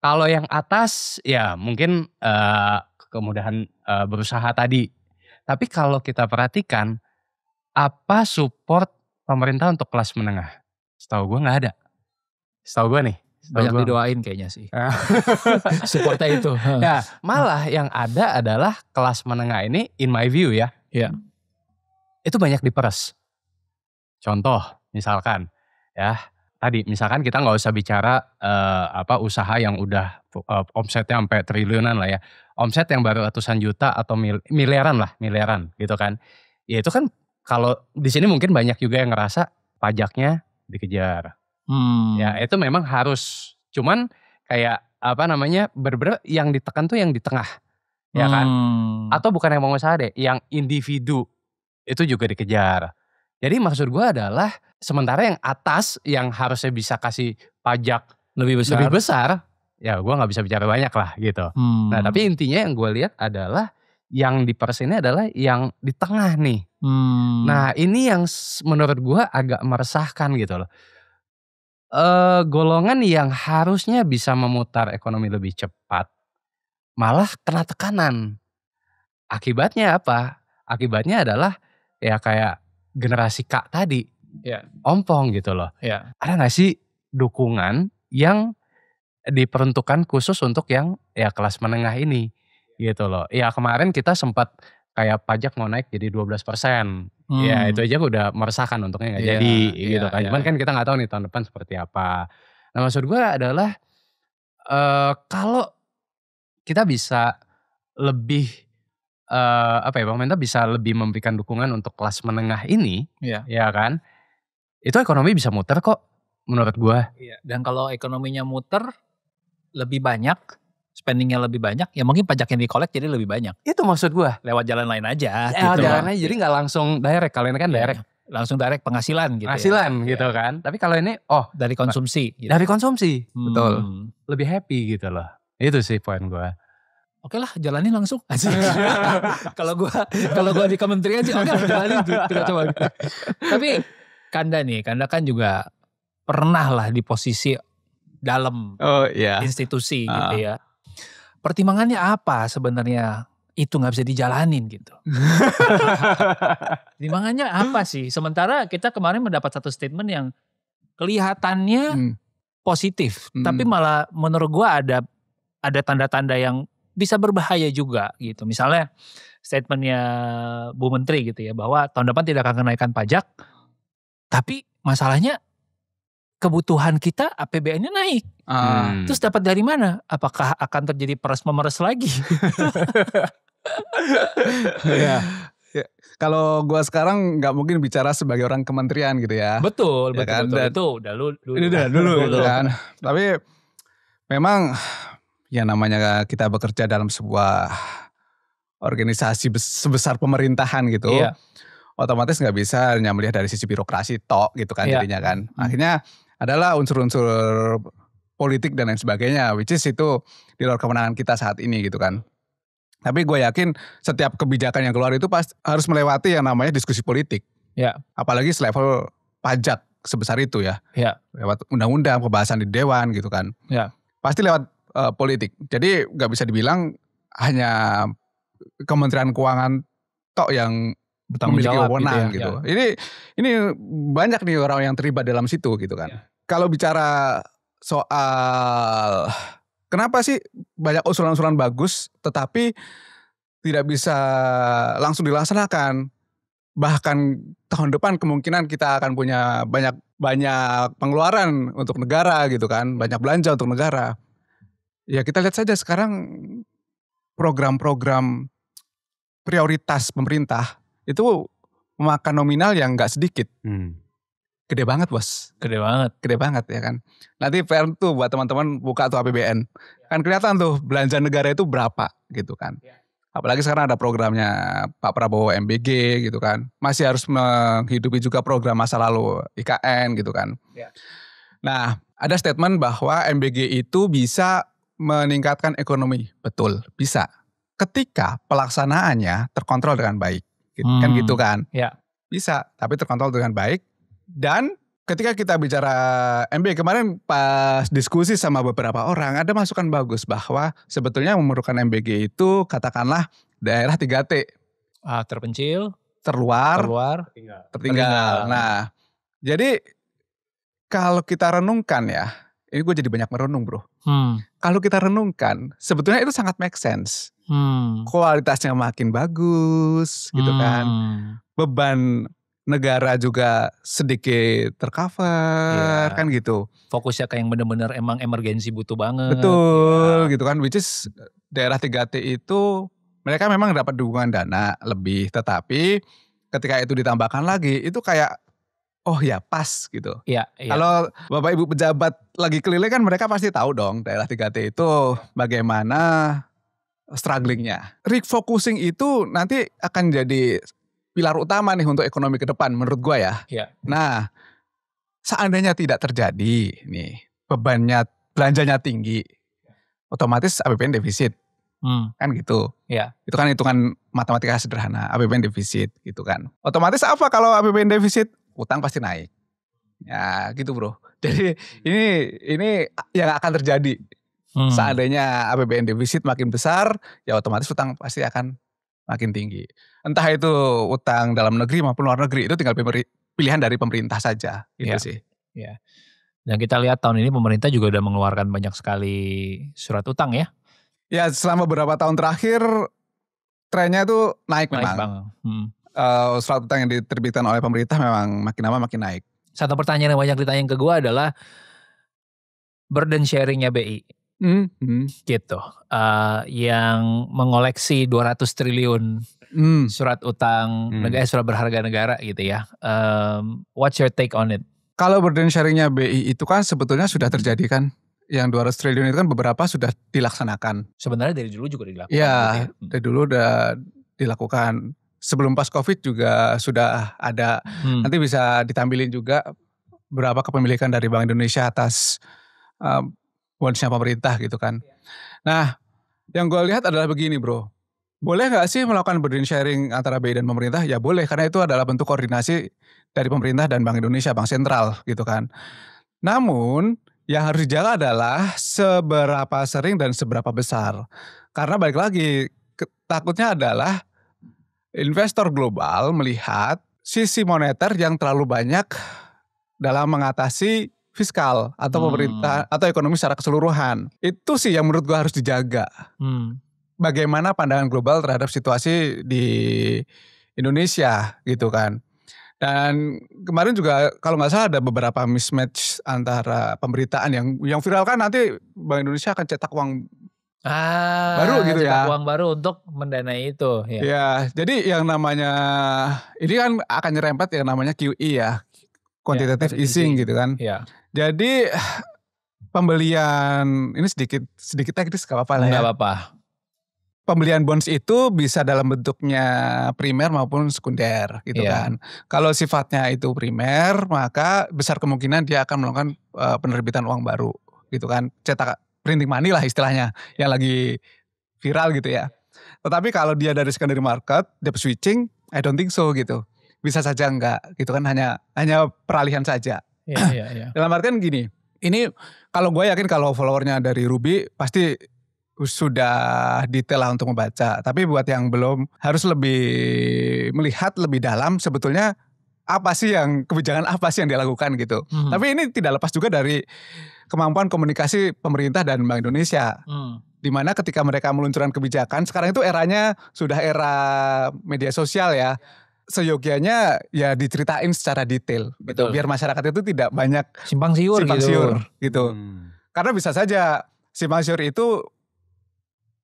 Kalau yang atas ya mungkin kemudahan berusaha tadi. Tapi kalau kita perhatikan apa support pemerintah untuk kelas menengah? Setahu gue nggak ada. Setahu gue nih. Banyak didoain kayaknya sih. Supportnya itu. Ya, malah yang ada adalah kelas menengah ini in my view ya. Iya. Itu banyak diperes. Contoh misalkan ya. Tadi misalkan kita nggak usah bicara usaha yang udah omsetnya sampai triliunan lah ya. Omset yang baru ratusan juta atau miliaran gitu kan. Ya itu kan kalau di sini mungkin banyak juga yang ngerasa pajaknya dikejar. Ya itu memang harus. Cuman kayak bener-bener yang ditekan tuh yang di tengah. Ya kan. Atau bukan yang pengusaha deh, yang individu itu juga dikejar. Jadi maksud gue adalah sementara yang atas yang harusnya bisa kasih pajak lebih besar ya gue gak bisa bicara banyak lah gitu. Nah tapi intinya yang gue lihat adalah yang diperes ini adalah yang di tengah nih. Nah ini yang menurut gue agak meresahkan gitu loh. Golongan yang harusnya bisa memutar ekonomi lebih cepat malah kena tekanan. Akibatnya apa? Akibatnya adalah ya kayak generasi K tadi. Ya. Ompong gitu loh. Ya. Ada gak sih dukungan yang diperuntukkan khusus untuk yang ya kelas menengah ini gitu loh. Ya kemarin kita sempat kayak pajak mau naik jadi 12%. Ya itu aja udah meresahkan untungnya gak jadi gitu kan. Cuman kan kita gak tahu nih tahun depan seperti apa. Nah maksud gue adalah kalau kita bisa lebih pemerintah bisa lebih memberikan dukungan untuk kelas menengah ini, ya kan, itu ekonomi bisa muter kok, menurut gue. Iya. Dan kalau ekonominya muter lebih banyak, spendingnya lebih banyak, ya mungkin pajak yang dikolek jadi lebih banyak. Itu maksud gue. Lewat jalan lain aja. Lewat jalan aja, jadi nggak langsung direct. Kalau ini kan direct. Langsung direct penghasilan gitu. Penghasilan gitu kan. Tapi kalau ini, dari konsumsi. Gitu. Dari konsumsi, betul. Lebih happy gitu loh. Itu sih poin gue. Oke lah, jalanin langsung. Kalau gua di kementerian sih oke jalanin kita coba. Tapi Kanda kan juga pernah lah di posisi dalam institusi gitu ya. Pertimbangannya apa sebenarnya itu nggak bisa dijalanin gitu? Pertimbangannya apa sih? Sementara kita kemarin mendapat satu statement yang kelihatannya positif, tapi malah menurut gua ada tanda-tanda yang bisa berbahaya juga gitu. Misalnya statementnya Bu Menteri gitu ya, bahwa tahun depan tidak akan kenaikan pajak, tapi masalahnya kebutuhan kita APBN-nya naik. Terus dapat dari mana? Apakah akan terjadi peres-memeres lagi? Ya. Kalau gue sekarang nggak mungkin bicara sebagai orang kementerian gitu ya. Betul. Kan? Itu udah dulu gitu kan. Tapi memang yang namanya kita bekerja dalam sebuah organisasi sebesar pemerintahan gitu, Iya. otomatis nggak bisa hanya melihat dari sisi birokrasi tok gitu kan Iya. jadinya kan. Akhirnya adalah unsur-unsur politik dan lain sebagainya, which is itu di luar kewenangan kita saat ini gitu kan. Tapi gue yakin setiap kebijakan yang keluar itu harus melewati yang namanya diskusi politik. Ya. Apalagi selevel pajak sebesar itu ya. Ya. Lewat undang-undang, pembahasan di dewan gitu kan. Ya. Pasti lewat politik. Jadi nggak bisa dibilang hanya Kementerian Keuangan tok yang Bertanggung memiliki jawab wewenang gitu gitu. ya. Ini banyak nih orang yang terlibat dalam situ gitu kan. Kalau bicara soal kenapa sih banyak usulan-usulan bagus tetapi tidak bisa langsung dilaksanakan. Bahkan tahun depan kemungkinan kita akan punya banyak pengeluaran untuk negara gitu kan. Banyak belanja untuk negara. Ya kita lihat saja sekarang program-program prioritas pemerintah itu memakan nominal yang gak sedikit. Gede banget bos. Gede banget Ya kan. Nanti PR tuh buat teman-teman buka tuh APBN. Kan kelihatan tuh belanja negara itu berapa gitu kan. Apalagi sekarang ada programnya Pak Prabowo MBG gitu kan. Masih harus menghidupi juga program masa lalu IKN gitu kan. Nah ada statement bahwa MBG itu bisa meningkatkan ekonomi. Betul, bisa. Ketika pelaksanaannya terkontrol dengan baik. Kan gitu kan. Ya. Bisa, tapi terkontrol dengan baik. Dan ketika kita bicara MBG kemarin pas diskusi sama beberapa orang, ada masukan bagus bahwa sebetulnya memerlukan MBG itu katakanlah daerah 3T. Terpencil, terluar, tertinggal. Nah, jadi kalau kita renungkan ya, ini gue jadi banyak merenung bro. Kalau kita renungkan, sebetulnya itu sangat make sense. Kualitasnya makin bagus gitu kan. Beban negara juga sedikit tercover kan gitu. Fokusnya ke yang benar-benar emang emergensi butuh banget. Betul gitu kan. Which is daerah 3T itu mereka memang dapat dukungan dana lebih. Tetapi ketika itu ditambahkan lagi itu kayak oh ya pas gitu. Iya. Kalau Bapak Ibu pejabat lagi keliling kan mereka pasti tahu dong daerah 3T itu bagaimana strugglingnya. Refocusing itu nanti akan jadi pilar utama nih untuk ekonomi ke depan menurut gua ya. Nah seandainya tidak terjadi nih bebannya belanjanya tinggi otomatis APBN defisit kan gitu. Itu kan hitungan matematika sederhana APBN defisit gitu kan. Otomatis apa kalau APBN defisit? Utang pasti naik. Ya gitu bro. Jadi ini yang akan terjadi. Seandainya APBN defisit makin besar, ya otomatis utang pasti akan makin tinggi. Entah itu utang dalam negeri maupun luar negeri, itu tinggal pilihan dari pemerintah saja. Gitu sih. Ya. Dan kita lihat tahun ini pemerintah juga udah mengeluarkan banyak sekali surat utang ya. Ya selama beberapa tahun terakhir trennya itu naik memang. Banget. Surat utang yang diterbitkan oleh pemerintah memang makin lama makin naik. Satu pertanyaan yang banyak ditanya ke gue adalah burden sharingnya BI. Gitu. Yang mengoleksi 200 triliun surat utang surat berharga negara gitu ya. What's your take on it? Kalau burden sharingnya BI itu kan sebetulnya sudah terjadi kan. Yang 200 triliun itu kan beberapa sudah dilaksanakan. Sebenarnya dari dulu juga dilakukan. Iya, gitu ya. Dari dulu udah dilakukan. Sebelum pas COVID juga sudah ada. Nanti bisa ditampilin juga berapa kepemilikan dari Bank Indonesia atas bondsnya pemerintah gitu kan. Nah yang gue lihat adalah begini bro. Boleh gak sih melakukan burden sharing antara BI dan pemerintah? Ya boleh karena itu adalah bentuk koordinasi dari pemerintah dan Bank Indonesia, Bank Sentral gitu kan. Namun yang harus dijaga adalah seberapa sering dan seberapa besar. Karena balik lagi takutnya adalah investor global melihat sisi moneter yang terlalu banyak dalam mengatasi fiskal atau pemerintah atau ekonomi secara keseluruhan. Itu sih yang menurut gua harus dijaga. Bagaimana pandangan global terhadap situasi di Indonesia gitu kan. Dan kemarin juga kalau nggak salah ada beberapa mismatch antara pemberitaan yang viral kan nanti Bank Indonesia akan cetak uang baru gitu ya. Uang baru untuk mendanai itu. Ya, jadi yang namanya ini kan akan nyerempet yang namanya QE ya, quantitative easing gitu kan. Jadi pembelian ini sedikit teknis gak apa-apa lah ya. Nggak apa-apa. Pembelian bonds itu bisa dalam bentuknya primer maupun sekunder gitu Iya. kan. Kalau sifatnya itu primer, maka besar kemungkinan dia akan melakukan penerbitan uang baru gitu kan. Cetak printing money lah istilahnya yang lagi viral gitu ya. Tetapi kalau dia dari secondary market, dia switching, I don't think so gitu. Bisa saja enggak gitu kan, hanya peralihan saja. Iya. Dalam artian gini, ini kalau gue yakin kalau followernya dari Ruby pasti sudah detail lah untuk membaca. Tapi buat yang belum harus lebih melihat lebih dalam sebetulnya kebijakan apa sih yang dia lakukan gitu. Tapi ini tidak lepas juga dari kemampuan komunikasi pemerintah dan Bank Indonesia. Dimana ketika mereka meluncurkan kebijakan, sekarang itu eranya sudah era media sosial ya. Seyogianya ya diceritain secara detail gitu. Biar masyarakat itu tidak banyak simpang siur gitu. Karena bisa saja simpang siur itu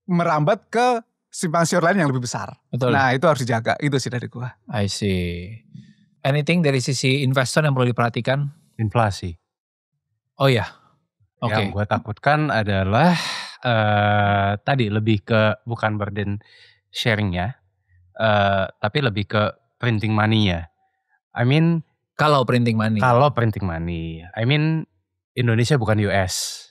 merambat ke simpang siur lain yang lebih besar. Betul. Nah itu harus dijaga, itu sih dari gua. I see. Anything dari sisi investor yang perlu diperhatikan? Inflasi. Oh ya. Oke. Yang gue takutkan adalah tadi lebih ke bukan burden sharingnya, tapi lebih ke printing money-nya. I mean Kalau printing money. I mean Indonesia bukan US.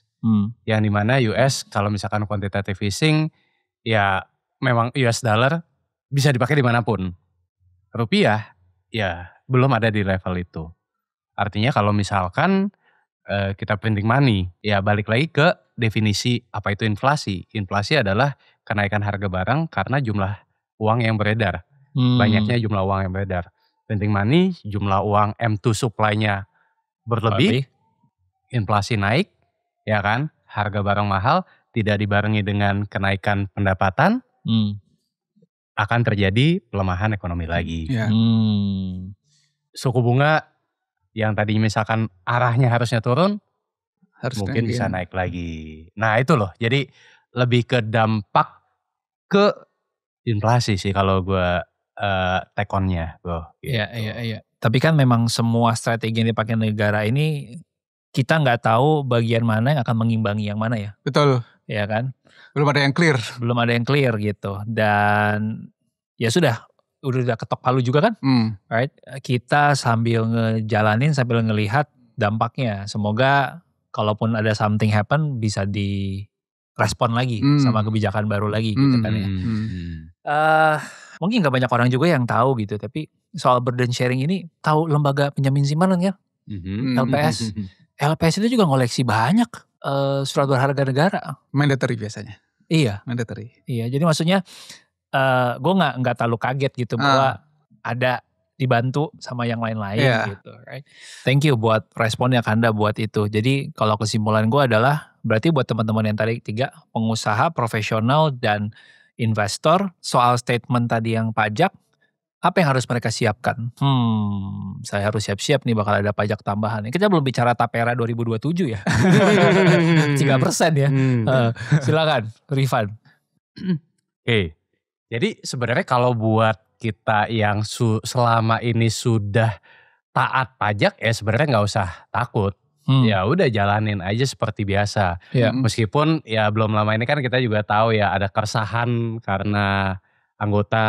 Yang dimana US kalau misalkan quantitative easing ya memang US dollar bisa dipakai dimanapun. Rupiah ya belum ada di level itu. Artinya kalau misalkan kita printing money ya balik lagi ke definisi apa itu inflasi. Inflasi adalah kenaikan harga barang karena jumlah uang yang beredar. Banyaknya jumlah uang yang beredar. Printing money jumlah uang M2 supply-nya berlebih. Inflasi naik. Ya kan, harga barang mahal tidak dibarengi dengan kenaikan pendapatan, akan terjadi pelemahan ekonomi lagi. Ya. Suku bunga yang tadi misalkan arahnya harusnya turun, mungkin bisa naik lagi. Nah itu loh, jadi lebih ke dampak ke inflasi sih kalau gue take on-nya. Iya. Tapi kan memang semua strategi yang dipakai negara ini kita nggak tahu bagian mana yang akan mengimbangi yang mana ya. Betul. Ya kan? Belum ada yang clear gitu. Dan ya sudah ketok palu juga kan? Right? Kita sambil ngejalanin, sambil ngelihat dampaknya. Semoga kalaupun ada something happen bisa direspon lagi sama kebijakan baru lagi gitu kan ya. Mungkin gak banyak orang juga yang tahu gitu. Tapi soal burden sharing ini, tahu lembaga penjamin simpanan kan? LPS. LPS itu juga ngoleksi banyak surat berharga negara. Mandatory biasanya. Iya. Mandatory. Iya, jadi maksudnya gue nggak terlalu kaget gitu bahwa ada dibantu sama yang lain-lain gitu. Right? Thank you buat responnya Kanda buat itu. Jadi kalau kesimpulan gue adalah berarti buat teman-teman yang tadi 3, pengusaha, profesional, dan investor soal statement tadi yang pajak, apa yang harus mereka siapkan? Saya harus siap-siap nih bakal ada pajak tambahan. Kita belum bicara Tapera 2027 ya. 3% ya. Silakan, Rifan. Oke. Jadi sebenarnya kalau buat kita yang selama ini sudah taat pajak ya sebenarnya nggak usah takut. Ya udah jalanin aja seperti biasa. Meskipun ya belum lama ini kan kita juga tahu ya ada keresahan karena anggota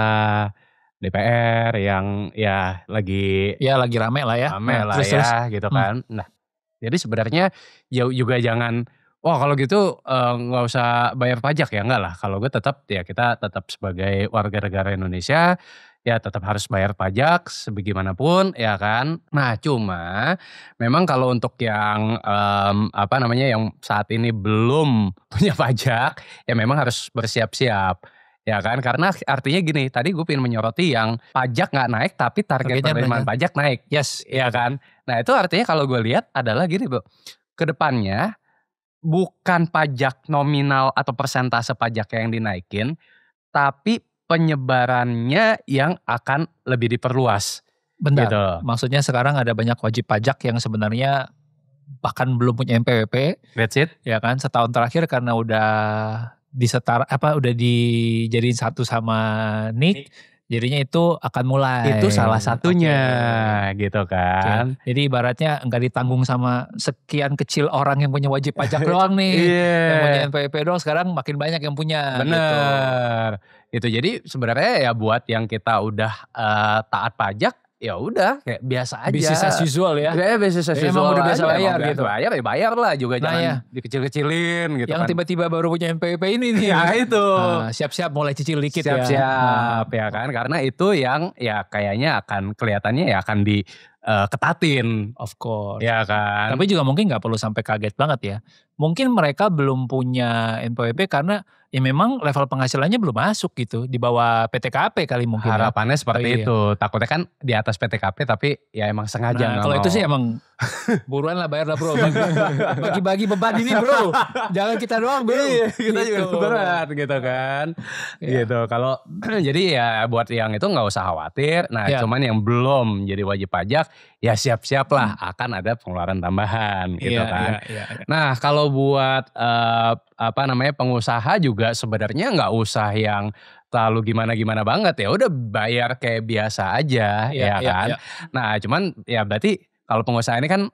DPR yang ya lagi rame lah ya. Terus. Gitu kan. Nah, jadi sebenarnya ya juga jangan kalau gitu nggak usah bayar pajak ya, enggak lah. Kalau gue tetap ya kita tetap sebagai warga negara Indonesia ya tetap harus bayar pajak sebagaimanapun ya kan. Nah, cuma memang kalau untuk yang yang saat ini belum punya pajak ya memang harus bersiap-siap. Ya kan, karena artinya gini, tadi gue pengen menyoroti yang pajak gak naik tapi target penerimaan pajak naik. Yes. Ya kan. Nah itu artinya kalau gue lihat adalah gini Bro, kedepannya bukan pajak nominal atau persentase pajak yang dinaikin, tapi penyebarannya yang akan lebih diperluas. Bentar, gitu. Maksudnya sekarang ada banyak wajib pajak yang sebenarnya bahkan belum punya NPWP. That's it. Ya kan, setahun terakhir karena udah dijadiin satu sama NIK, Jadinya itu akan mulai. Itu salah satunya gitu kan. Jadi ibaratnya nggak ditanggung sama sekian kecil orang yang punya wajib pajak doang nih. Yang punya NPWP doang, sekarang makin banyak yang punya. Bener. Gitu. Jadi sebenarnya ya buat yang kita udah taat pajak, ya udah kayak biasa aja. Business as usual ya. Business as usual. Emang udah biasa aja, bayar gitu. Bayar ya bayar lah juga, jangan dikecil-kecilin gitu yang kan. tiba-tiba baru punya NPWP ini nih. Ya itu. Siap-siap mulai cicil dikit ya. Siap-siap ya kan. Karena itu yang ya kayaknya akan kelihatannya ya akan diketatin. Of course. Ya kan. Tapi juga mungkin gak perlu sampai kaget banget ya. Mungkin mereka belum punya NPWP karena ya memang level penghasilannya belum masuk gitu. Di bawah PTKP kali mungkin. Harapannya seperti itu. Takutnya kan di atas PTKP tapi ya emang sengaja. Nah kalau itu sih emang buruan lah bayar lah bro. Bagi-bagi beban ini bro. Jangan kita doang bro. Kita juga berat gitu kan. Gitu. Kalau jadi ya buat yang itu gak usah khawatir. Nah cuman yang belum jadi wajib pajak ya siap-siap lah akan ada pengeluaran tambahan gitu kan. Nah kalau buat pengusaha juga sebenarnya nggak usah yang terlalu gimana-gimana banget, ya udah bayar kayak biasa aja ya kan. Nah cuman ya berarti kalau pengusaha ini kan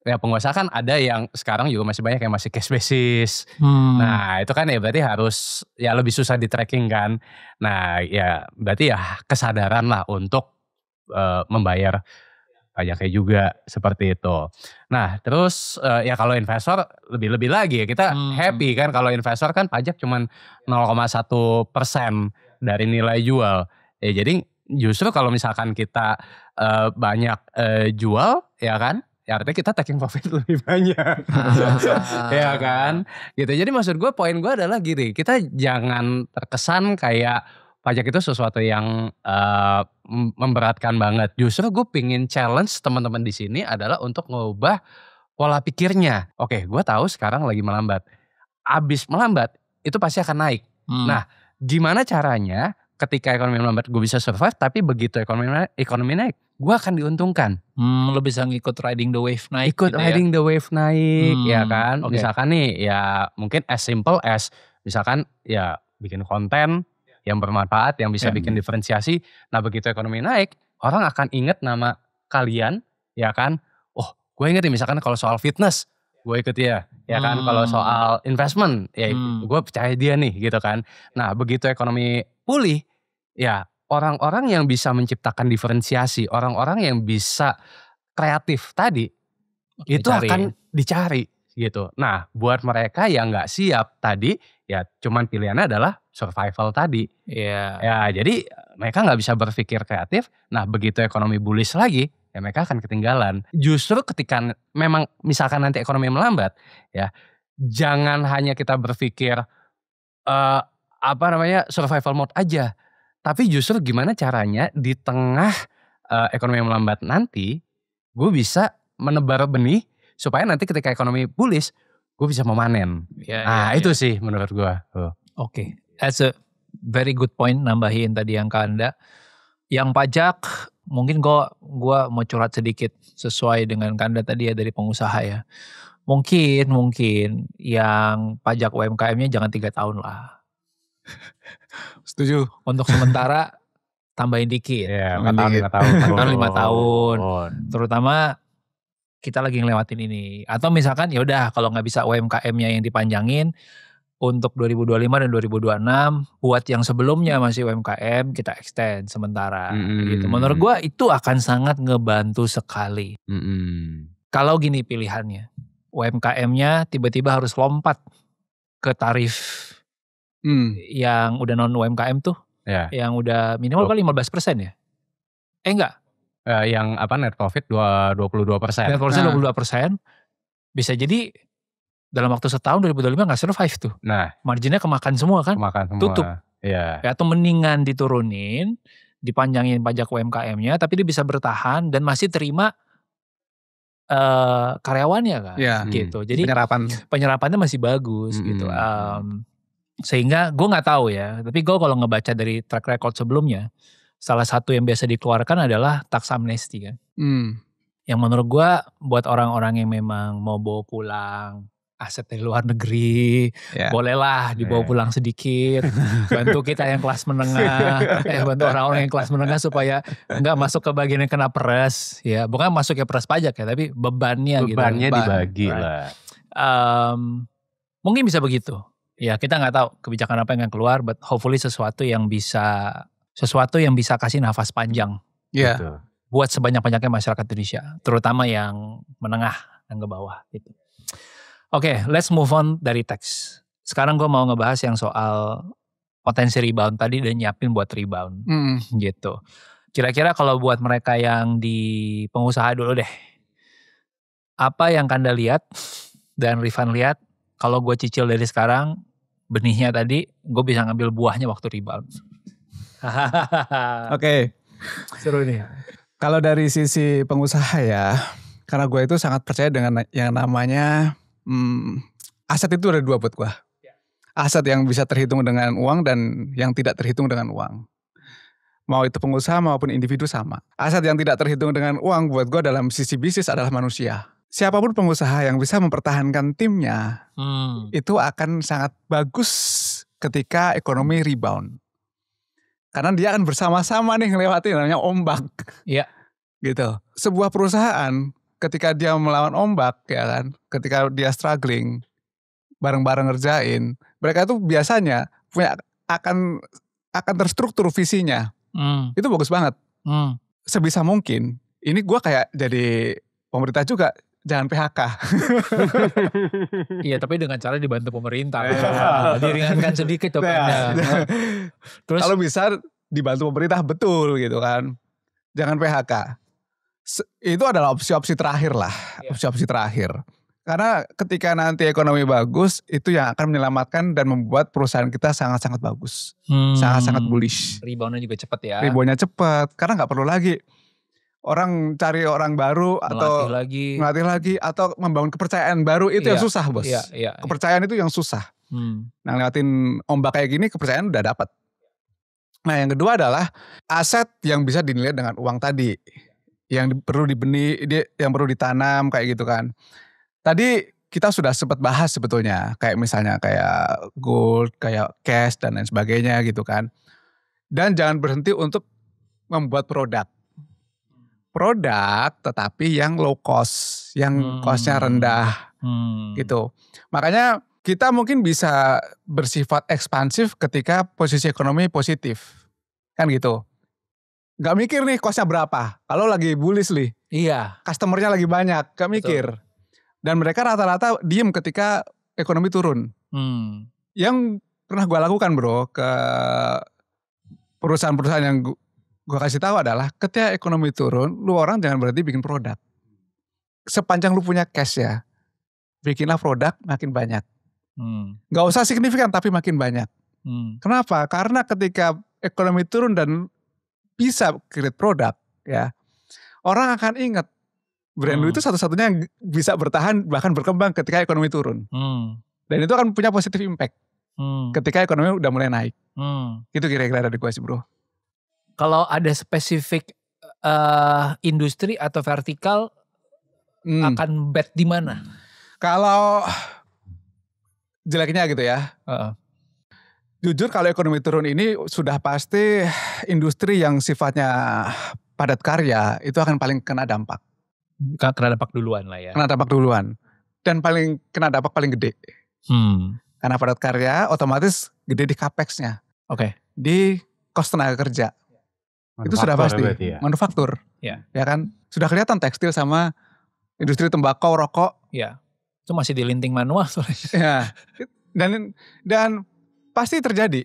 ya pengusaha kan ada yang sekarang juga masih banyak yang masih cash basis. Nah itu kan ya berarti harus ya lebih susah di tracking kan. Nah ya berarti ya kesadaran lah untuk membayar pajaknya juga seperti itu. Nah terus ya kalau investor lebih-lebih lagi ya kita happy kan kalau investor kan pajak cuman 0,1% dari nilai jual. Ya jadi justru kalau misalkan kita banyak jual ya kan, ya artinya kita taking profit lebih banyak. Ya kan. Gitu. Jadi maksud gue poin gue adalah gini, kita jangan terkesan kayak pajak itu sesuatu yang memberatkan banget. Justru gue pingin challenge teman-teman di sini adalah untuk ngubah pola pikirnya. Oke, gue tahu sekarang lagi melambat. Abis melambat itu pasti akan naik. Nah, gimana caranya ketika ekonomi melambat gue bisa survive, tapi begitu ekonomi naik, gue akan diuntungkan. Lo bisa ngikut riding the wave naik. Ikut gitu riding the wave naik, ya kan. Okay. Misalkan nih, ya mungkin as simple as misalkan ya bikin konten yang bermanfaat, yang bisa bikin diferensiasi. Nah begitu ekonomi naik, orang akan inget nama kalian, ya kan. Oh gue inget nih misalkan kalau soal fitness, gue ikut ya kan. Kalau soal investment, ya gue percaya dia nih gitu kan. Nah begitu ekonomi pulih, ya orang-orang yang bisa menciptakan diferensiasi, orang-orang yang bisa kreatif tadi, itu akan dicari gitu. Nah buat mereka yang gak siap tadi, ya cuman pilihannya adalah survival tadi. Ya jadi mereka gak bisa berpikir kreatif. Nah begitu ekonomi bullish lagi, ya mereka akan ketinggalan. Justru ketika memang misalkan nanti ekonomi melambat, ya jangan hanya kita berpikir survival mode aja. Tapi justru gimana caranya di tengah ekonomi yang melambat nanti, gue bisa menebar benih supaya nanti ketika ekonomi bullish, gue bisa memanen. Itu sih menurut gue. Oke, that's a very good point, nambahin tadi yang Kanda. Yang pajak, mungkin gue mau curhat sedikit sesuai dengan Kanda tadi ya dari pengusaha ya. Mungkin yang pajak UMKM-nya jangan 3 tahun lah. Setuju. Untuk sementara tambahin dikit. 4 tahun, 5 tahun. Terutama kita lagi ngelewatin ini. Atau misalkan ya udah kalau nggak bisa UMKM-nya yang dipanjangin untuk 2025 dan 2026, buat yang sebelumnya masih UMKM kita extend sementara gitu. Menurut gua itu akan sangat ngebantu sekali. Kalau gini pilihannya, UMKM-nya tiba-tiba harus lompat ke tarif yang udah non UMKM tuh, yang udah minimal kali 15% ya? Enggak. Yang net profit 22%. Net profit 22%. Bisa jadi dalam waktu setahun 2025 gak survive tuh. Nah. Marginnya kemakan semua kan. Tutup. Iya. Atau mendingan diturunin, dipanjangin pajak UMKM-nya, tapi dia bisa bertahan dan masih terima karyawannya kan. Gitu. Jadi penyerapannya masih bagus gitu. Sehingga gue gak tahu ya, tapi gue kalau ngebaca dari track record sebelumnya, salah satu yang biasa dikeluarkan adalah tax amnesty kan. Yang menurut gue buat orang-orang yang memang mau bawa pulang aset dari luar negeri, bolehlah dibawa pulang sedikit, bantu kita yang kelas menengah, bantu orang-orang yang kelas menengah supaya nggak masuk ke bagian yang kena peres, ya bukan masuk ke peres pajak ya, tapi bebannya gitu. Bebannya dibagi lah. Mungkin bisa begitu, ya kita nggak tahu kebijakan apa yang akan keluar, but hopefully sesuatu yang bisa kasih nafas panjang, buat sebanyak-banyaknya masyarakat Indonesia, terutama yang menengah dan ke bawah gitu. Oke, let's move on dari teks. Sekarang gue mau ngebahas yang soal potensi rebound tadi dan nyiapin buat rebound gitu. Kira-kira kalau buat mereka yang di pengusaha dulu deh, apa yang Kanda lihat dan Rifan lihat, kalau gue cicil dari sekarang, benihnya tadi gue bisa ngambil buahnya waktu rebound. Oke. Seru nih. Kalau dari sisi pengusaha ya, karena gue itu sangat percaya dengan yang namanya aset itu ada dua buat gue. Aset yang bisa terhitung dengan uang dan yang tidak terhitung dengan uang. Mau itu pengusaha maupun individu sama. Aset yang tidak terhitung dengan uang buat gue dalam sisi bisnis adalah manusia. Siapapun pengusaha yang bisa mempertahankan timnya, itu akan sangat bagus ketika ekonomi rebound. Karena dia akan bersama-sama nih ngelewatin namanya ombak. Iya. Gitu. Sebuah perusahaan ketika dia melawan ombak ya kan, ketika dia struggling, bareng-bareng ngerjain, mereka tuh biasanya punya akan terstruktur visinya. Itu bagus banget. Sebisa mungkin, ini gue kayak jadi pemerintah juga, jangan PHK. Iya, tapi dengan cara dibantu pemerintah. Diringankan sedikit tuh. Terus kalau bisa dibantu pemerintah betul gitu kan. Jangan PHK. Itu adalah opsi-opsi terakhir lah, opsi-opsi terakhir. Karena ketika nanti ekonomi bagus, itu yang akan menyelamatkan dan membuat perusahaan kita sangat-sangat bagus. Sangat-sangat bullish. Reboundnya juga cepat ya. Reboundnya cepat, karena gak perlu lagi orang cari orang baru atau melatih lagi atau membangun kepercayaan baru, itu yang susah bos. Kepercayaan itu yang susah. Nah ngeliatin ombak kayak gini, kepercayaan udah dapat. Nah yang kedua adalah aset yang bisa dinilai dengan uang tadi. Yang perlu dibenih, yang perlu ditanam kayak gitu kan. Tadi kita sudah sempat bahas sebetulnya, kayak misalnya kayak gold, kayak cash dan lain sebagainya gitu kan. Dan jangan berhenti untuk membuat produk tetapi yang low cost, yang costnya rendah gitu. Makanya kita mungkin bisa bersifat ekspansif ketika posisi ekonomi positif, kan gitu. Gak mikir nih costnya berapa. Kalau lagi bullish nih. Iya. Customernya lagi banyak. Gak mikir. Betul. Dan mereka rata-rata diem ketika ekonomi turun. Yang pernah gue lakukan bro. Ke perusahaan-perusahaan yang gue kasih tahu adalah. Ketika ekonomi turun. Lu orang jangan berhenti bikin produk. Sepanjang lu punya cash ya. Bikinlah produk makin banyak. Gak usah signifikan tapi makin banyak. Kenapa? Karena ketika ekonomi turun dan bisa create produk ya, orang akan ingat brand lu itu satu-satunya yang bisa bertahan bahkan berkembang ketika ekonomi turun. Dan itu akan punya positif impact ketika ekonomi udah mulai naik. Itu kira-kira dari gue sih bro. Kalau ada spesifik industri atau vertikal akan bet di mana? Kalau jeleknya gitu ya. Jujur kalau ekonomi turun ini sudah pasti industri yang sifatnya padat karya itu akan paling kena dampak. Kena dampak duluan lah ya. Kena dampak duluan. Dan paling kena dampak paling gede. Karena padat karya otomatis gede di capex-nya. Di cost tenaga kerja. Itu sudah pasti. Ya? Manufaktur. Ya kan. Sudah kelihatan tekstil sama industri tembakau, rokok. Ya. Itu masih di linting manual soalnya. Ya. Dan pasti terjadi.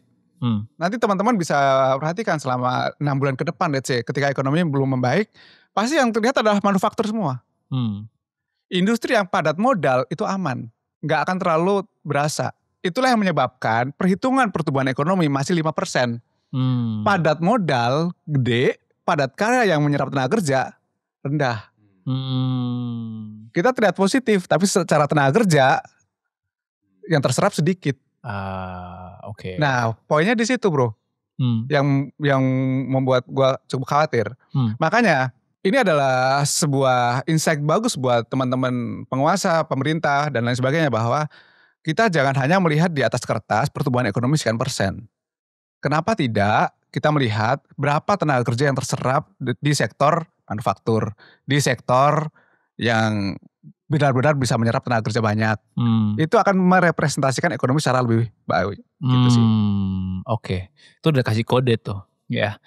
Nanti teman-teman bisa perhatikan selama 6 bulan ke depan, let's say, ketika ekonomi belum membaik, pasti yang terlihat adalah manufaktur semua. Industri yang padat modal itu aman, nggak akan terlalu berasa. Itulah yang menyebabkan perhitungan pertumbuhan ekonomi masih 5%. Padat modal gede, padat karya yang menyerap tenaga kerja rendah. Kita terlihat positif, tapi secara tenaga kerja yang terserap sedikit. Nah, poinnya di situ, bro. Yang membuat gua cukup khawatir. Makanya ini adalah sebuah insight bagus buat teman-teman penguasa, pemerintah, dan lain sebagainya bahwa kita jangan hanya melihat di atas kertas pertumbuhan ekonomi sekian persen. Kenapa tidak kita melihat berapa tenaga kerja yang terserap di sektor manufaktur, di sektor yang benar-benar bisa menyerap tenaga kerja banyak. Itu akan merepresentasikan ekonomi secara lebih baik. Gitu sih. Oke. Itu udah kasih kode tuh. Ya.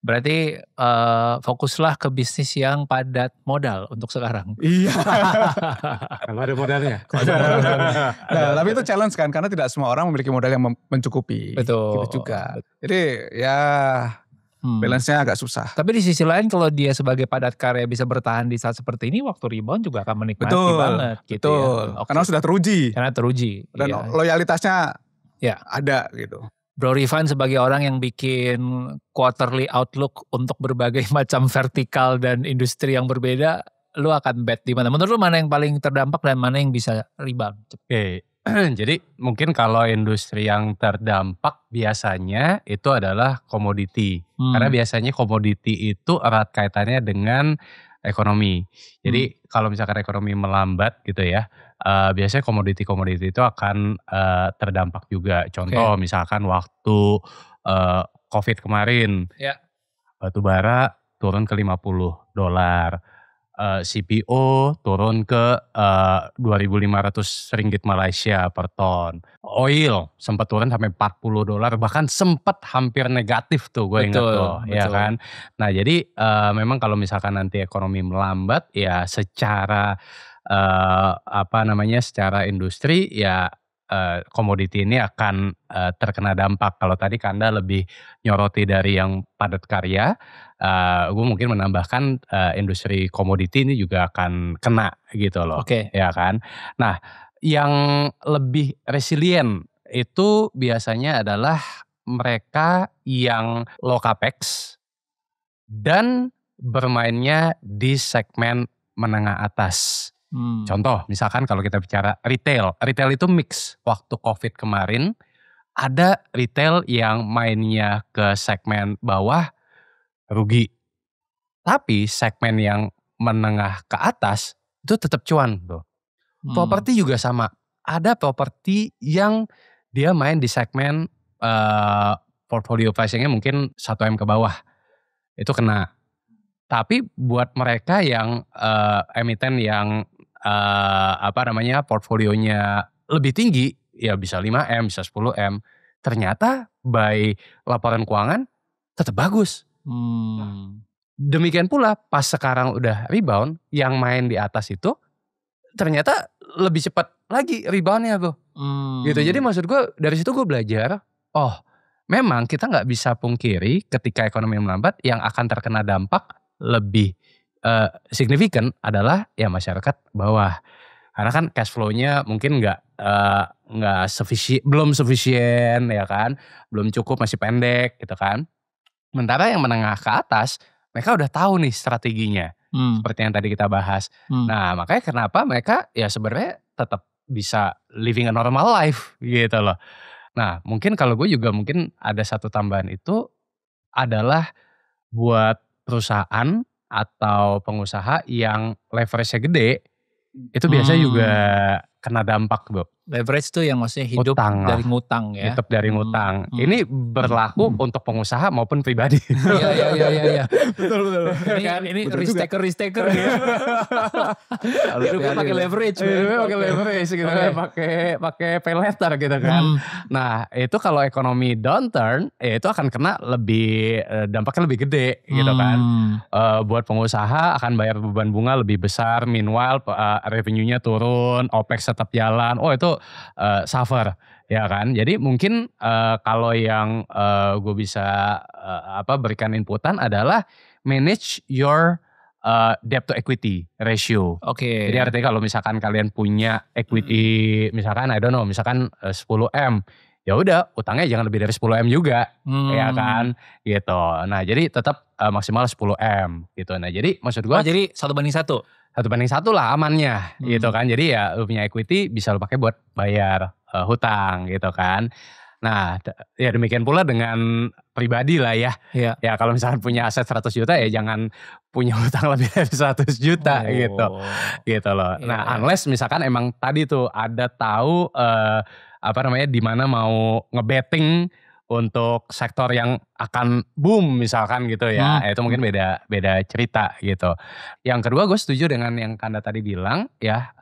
Berarti fokuslah ke bisnis yang padat modal untuk sekarang. Iya. Kalau ada modalnya. Nah, tapi itu challenge kan, karena tidak semua orang memiliki modal yang mencukupi. Betul. Gitu juga. Jadi ya balance-nya agak susah. Tapi di sisi lain kalau dia sebagai padat karya bisa bertahan di saat seperti ini, waktu rebound juga akan menikmati banget. Gitu betul. Ya. Karena sudah teruji. Karena teruji. Dan iya. loyalitasnya ya ada gitu. Bro Rifan sebagai orang yang bikin quarterly outlook untuk berbagai macam vertikal dan industri yang berbeda, lu akan bet di mana? Menurut lu mana yang paling terdampak dan mana yang bisa rebound? Oke, jadi mungkin kalau industri yang terdampak biasanya itu adalah komoditi. Karena biasanya komoditi itu erat kaitannya dengan ekonomi. Jadi kalau misalkan ekonomi melambat gitu ya, biasanya komoditi-komoditi itu akan terdampak juga. Contoh misalkan waktu COVID kemarin, batu bara turun ke $50, CPO turun ke 2.500 ringgit Malaysia per ton. Oil sempat turun sampai $40, bahkan sempat hampir negatif tuh, gue ingat tuh, ya kan. Nah jadi memang kalau misalkan nanti ekonomi melambat, ya secara secara industri ya komoditi ini akan terkena dampak. Kalau tadi Kanda lebih nyoroti dari yang padat karya, gue mungkin menambahkan industri komoditi ini juga akan kena gitu loh, ya kan. Nah, yang lebih resilient itu biasanya adalah mereka yang low capex dan bermainnya di segmen menengah atas. Contoh misalkan kalau kita bicara retail itu mix. Waktu COVID kemarin ada retail yang mainnya ke segmen bawah rugi. Tapi segmen yang menengah ke atas itu tetap cuan tuh. Properti juga sama. Ada properti yang dia main di segmen portfolio pricingnya mungkin 1M ke bawah. Itu kena. Tapi buat mereka yang emiten yang portfolionya lebih tinggi, ya bisa 5M, bisa 10M. Ternyata by laporan keuangan tetap bagus. Demikian pula pas sekarang udah rebound, yang main di atas itu ternyata lebih cepat lagi reboundnya tuh. Gitu. Jadi maksud gue dari situ gue belajar, memang kita gak bisa pungkiri ketika ekonomi melambat yang akan terkena dampak lebih signifikan adalah ya masyarakat bawah. Karena kan cash flow-nya mungkin belum sufisien ya kan, belum cukup, masih pendek gitu kan. Sementara yang menengah ke atas mereka udah tahu nih strateginya, seperti yang tadi kita bahas. Nah makanya kenapa mereka ya sebenarnya tetap bisa living a normal life gitu loh. Nah mungkin kalau gue juga mungkin ada satu tambahan itu adalah buat perusahaan atau pengusaha yang leverage-nya gede, itu biasanya juga kena dampak, Bro. Leverage tuh yang maksudnya hidup dari ngutang ya. Hidup dari ngutang. Ini berlaku untuk pengusaha maupun pribadi. Iya. Betul. Ini risk-taker ya. Hidupnya pakai leverage. Pakai leverage gitu kan. Pakai pay letter gitu kan. Nah itu kalau ekonomi downturn, itu akan kena dampaknya lebih gede gitu kan. Buat pengusaha akan bayar beban bunga lebih besar. Meanwhile revenue-nya turun, OPEX tetap jalan. Itu suffer ya kan. Jadi mungkin kalau yang gue bisa berikan inputan adalah manage your debt to equity ratio. Jadi artinya kalau misalkan kalian punya equity misalkan misalkan 10M, ya udah utangnya jangan lebih dari 10M juga, ya kan gitu. Nah jadi tetap maksimal 10M gitu. Nah jadi maksud gue jadi 1:1 lah amannya gitu kan. Jadi ya lu punya equity bisa lu pakai buat bayar hutang gitu kan. Nah ya demikian pula dengan pribadi lah ya. Iya. Ya kalau misalkan punya aset 100 juta ya jangan punya hutang lebih dari 100 juta gitu loh. Iya, Nah iya. unless misalkan emang tadi tuh ada tahu di mana mau ngebetting untuk sektor yang akan boom misalkan gitu ya. Itu mungkin beda cerita gitu. Yang kedua gue setuju dengan yang Kanda tadi bilang ya.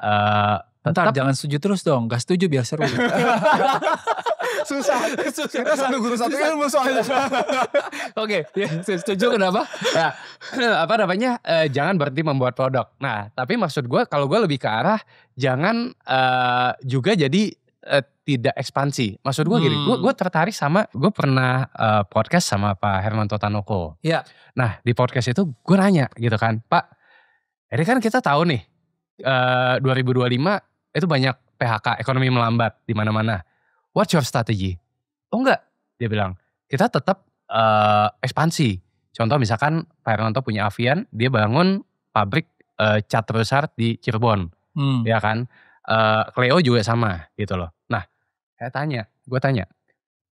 Bentar, Tetap jangan setuju terus dong. Gak setuju biar seru. Susah. Kita satu guru satu ilmu soalnya. Oke, setuju kenapa? ya, jangan berhenti membuat produk. Nah, tapi maksud gue kalau gue lebih ke arah jangan juga jadi tidak ekspansi. Maksud gue gini, gue tertarik sama, gue pernah podcast sama Pak Hermanto Tanoko. Iya. Nah di podcast itu gue nanya gitu kan, Pak, ini kan kita tahu nih 2025 itu banyak PHK, ekonomi melambat di mana-mana. What's your strategy? Oh enggak, dia bilang kita tetap ekspansi. Contoh misalkan Pak Hermanto punya Avian, dia bangun pabrik cat terbesar di Cirebon, ya kan? Cleo juga sama gitu loh. Nah, gue tanya,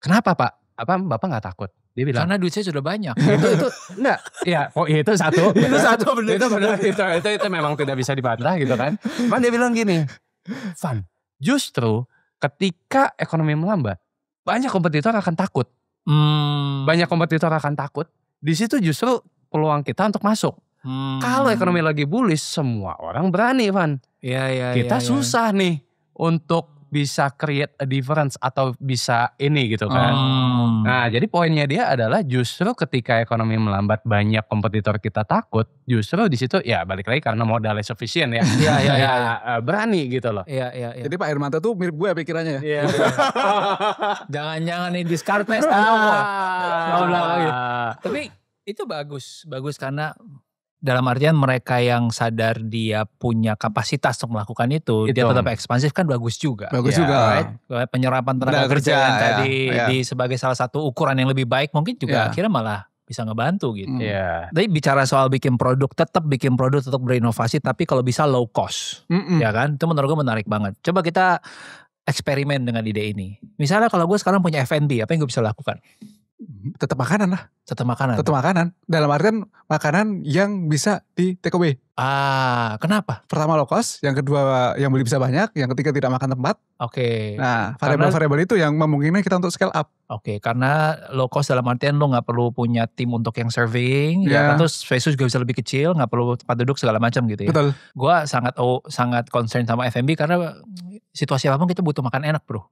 kenapa Pak? Bapak nggak takut? Dia bilang, Karena duit saya sudah banyak. itu enggak, ya itu satu, Itu satu bener. itu benar, itu memang tidak bisa dibantah gitu kan. Cuman dia bilang gini, Van, justru ketika ekonomi melambat, banyak kompetitor akan takut. Banyak kompetitor akan takut. Di situ justru peluang kita untuk masuk. Kalau ekonomi lagi bullish, semua orang berani, Van. Iya. Kita susah nih untuk bisa create a difference atau bisa ini gitu kan. Nah jadi poinnya dia adalah justru ketika ekonomi melambat banyak kompetitor kita takut, justru di situ ya balik lagi karena modalnya sufficient ya. Iya. Berani gitu loh. Iya. Jadi Pak Hermanto tuh mirip gue pikirannya. Iya. Jangan-jangan ini discard test Tapi itu bagus karena dalam artian mereka yang sadar dia punya kapasitas untuk melakukan itu, dia tetap ekspansif kan bagus juga. Bagus juga. Right? Penyerapan tenaga kerja yang tadi di sebagai salah satu ukuran yang lebih baik mungkin juga akhirnya malah bisa ngebantu gitu. Tapi bicara soal bikin produk, tetap berinovasi tapi kalau bisa low cost. Ya kan? Itu menurut gue menarik banget. Coba kita eksperimen dengan ide ini. Misalnya kalau gue sekarang punya F&B, apa yang gue bisa lakukan? Tetap makanan lah. Tetap makanan. Dalam artian makanan yang bisa di take away. Kenapa? Pertama low cost, yang kedua yang beli bisa banyak, yang ketiga tidak makan tempat. Oke. Nah, variabel-variabel itu yang memungkinkan kita untuk scale up. Oke, karena low cost dalam artian lo gak perlu punya tim untuk yang serving, ya kan, terus space juga bisa lebih kecil, gak perlu tempat duduk segala macam gitu ya. Betul. Gue sangat concern sama F&B karena situasi apapun kita butuh makan enak bro.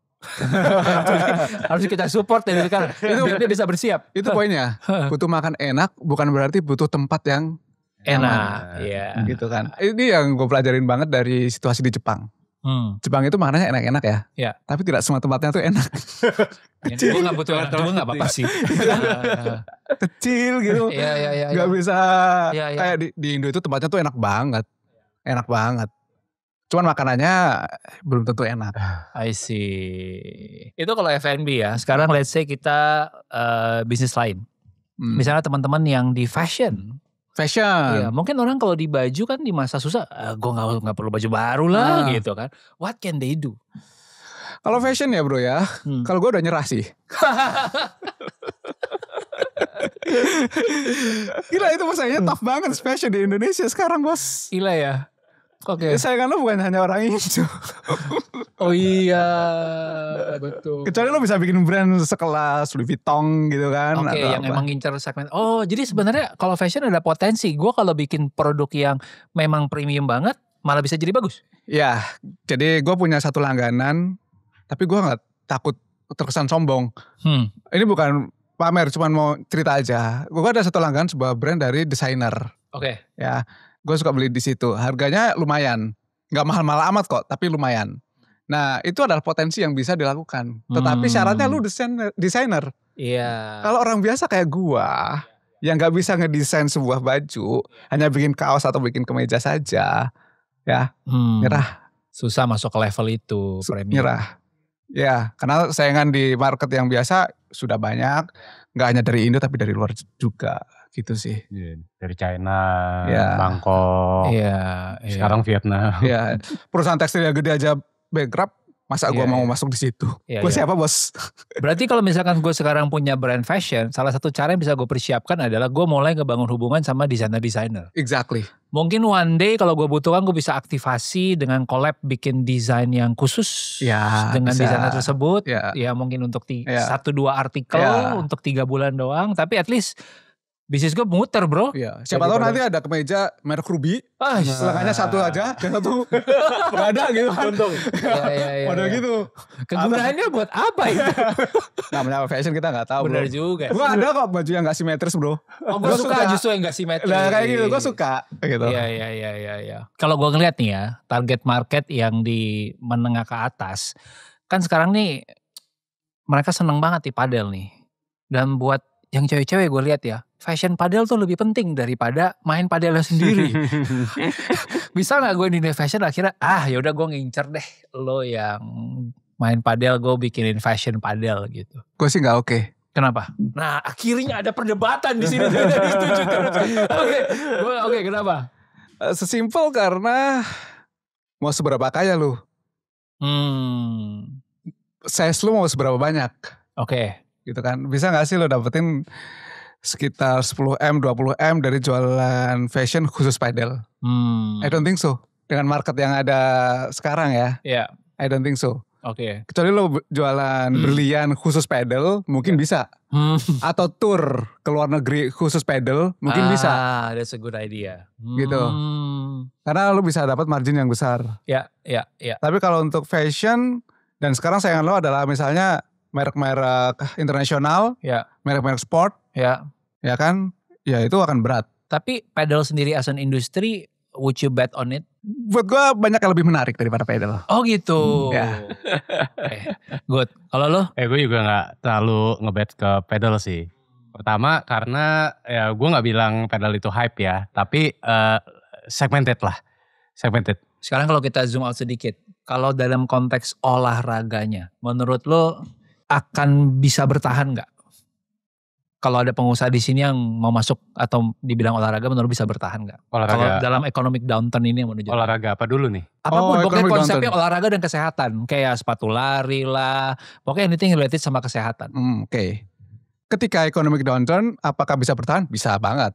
Harus kita support ya kan, biar dia bisa bersiap. Itu poinnya, butuh makan enak bukan berarti butuh tempat yang enak. Iya. Gitu kan. Ini yang gue pelajarin banget dari situasi di Jepang. Jepang itu makanannya enak-enak ya. Iya. Tapi tidak semua tempatnya tuh enak. Gue gak butuh enak, cuma gak apa-apa sih. Kecil gitu. Iya. Gak bisa Iya. kayak di Indo itu tempatnya tuh enak banget. Cuman makanannya belum tentu enak. I see. Itu kalau F&B ya. Sekarang let's say kita bisnis lain. Misalnya teman-teman yang di fashion. Iya, mungkin orang kalau di baju kan di masa susah, gue nggak perlu baju baru lah gitu kan. What can they do? Kalau fashion ya bro ya, kalau gue udah nyerah sih. Gila itu persaingannya tough banget fashion di Indonesia sekarang bos. Gila ya. Oke. Saingan lo bukan hanya orang Indo. Oh iya, betul. Kecuali lo bisa bikin brand sekelas Louis Vuitton gitu kan. Oke, yang emang ngincer segmen. Oh, jadi sebenarnya kalau fashion ada potensi. Gue kalau bikin produk yang memang premium banget, malah bisa jadi bagus. Ya, jadi gue punya satu langganan, tapi gue nggak takut terkesan sombong. Ini bukan pamer, cuman mau cerita aja. Gue ada satu langganan sebuah brand dari desainer. Oke. Ya, gue suka beli di situ. Harganya lumayan, nggak mahal-mahal amat kok, tapi lumayan. Nah, itu adalah potensi yang bisa dilakukan. Tetapi syaratnya lu desainer. Iya. Kalau orang biasa kayak gua, yang nggak bisa ngedesain sebuah baju, hanya bikin kaos atau bikin kemeja saja, ya, nyerah. Susah masuk ke level itu, premium. Nyerah. Ya, karena saingan di market yang biasa sudah banyak, nggak hanya dari Indo tapi dari luar juga, gitu sih. Dari China, Bangkok, Iya. sekarang Vietnam. Ya, perusahaan tekstil yang gede aja bankrupt, Masa gue Iya, mau iya. masuk di situ? Iya, Gue iya. siapa bos? Berarti kalau misalkan gue sekarang punya brand fashion, salah satu cara yang bisa gue persiapkan adalah gue mulai ngebangun hubungan sama desainer-desainer. Exactly. Mungkin one day kalau gue butuhkan gue bisa aktivasi dengan collab bikin desain yang khusus Ya, dengan bisa. desainer tersebut. Ya. Ya mungkin untuk Ya. 1-2 artikel Ya. untuk 3 bulan doang. Tapi at least bisnis gue muter bro. Iya. Siapa Jadi tahu kalau- nanti ada kemeja merek Ruby. Ah, Lengannya satu aja, yang satu nggak ada gitu kan. Untung. Ya, Model gitu. Kegunaannya buat apa itu? Namanya fashion kita nggak tahu. Bener bro. juga. Gue ada kok baju yang gak simetris bro. Oh, gue suka justru yang gak simetris. Nah kayak gitu, gue suka gitu. Iya. Kalau gue ngeliat nih ya, target market yang di menengah ke atas, kan sekarang nih mereka seneng banget di padel nih. Dan buat yang cewek-cewek gue lihat ya, fashion padel tuh lebih penting daripada main padelnya sendiri. Bisa nggak gue di dunia fashion akhirnya, yaudah gue ngincer deh lo yang main padel, gue bikinin fashion padel gitu. Gue sih nggak oke. Kenapa? Nah, akhirnya ada perdebatan di sini. Oke, kenapa? Sesimpel karena mau seberapa kaya lu, size lu mau seberapa banyak, Oke. gitu kan? Bisa nggak sih lu dapetin sekitar 10M, 20M dari jualan fashion khusus padel? I don't think so. Dengan market yang ada sekarang ya, Ya, I don't think so. oke. Kecuali lo jualan berlian khusus pedal, mungkin bisa. Atau tour ke luar negeri khusus pedal, mungkin bisa. That's a good idea. Gitu. Karena lo bisa dapat margin yang besar. Ya. Tapi kalau untuk fashion, dan sekarang sayangan lo adalah misalnya merek-merek internasional, Ya. merek-merek sport, Ya. ya kan? Ya itu akan berat. Tapi pedal sendiri as an industry, would you bet on it? Buat gue banyak yang lebih menarik daripada pedal. Oh gitu. Ya. Good. Kalau lo? Gue juga gak terlalu ngebet ke pedal sih. Pertama karena ya gue gak bilang pedal itu hype ya. Tapi segmented lah. Segmented. Sekarang kalau kita zoom out sedikit. Kalau dalam konteks olahraganya, menurut lo akan bisa bertahan gak? Kalau ada pengusaha di sini yang mau masuk atau dibilang olahraga, menurut bisa bertahan gak? Kalau Olahraga dalam economic downturn ini yang menuju. olahraga apa dulu nih? Apapun, pokoknya economic konsepnya downturn. olahraga dan kesehatan. Kayak sepatu lari lah. Pokoknya anything related sama kesehatan. Oke. Ketika economic downturn, apakah bisa bertahan? Bisa banget.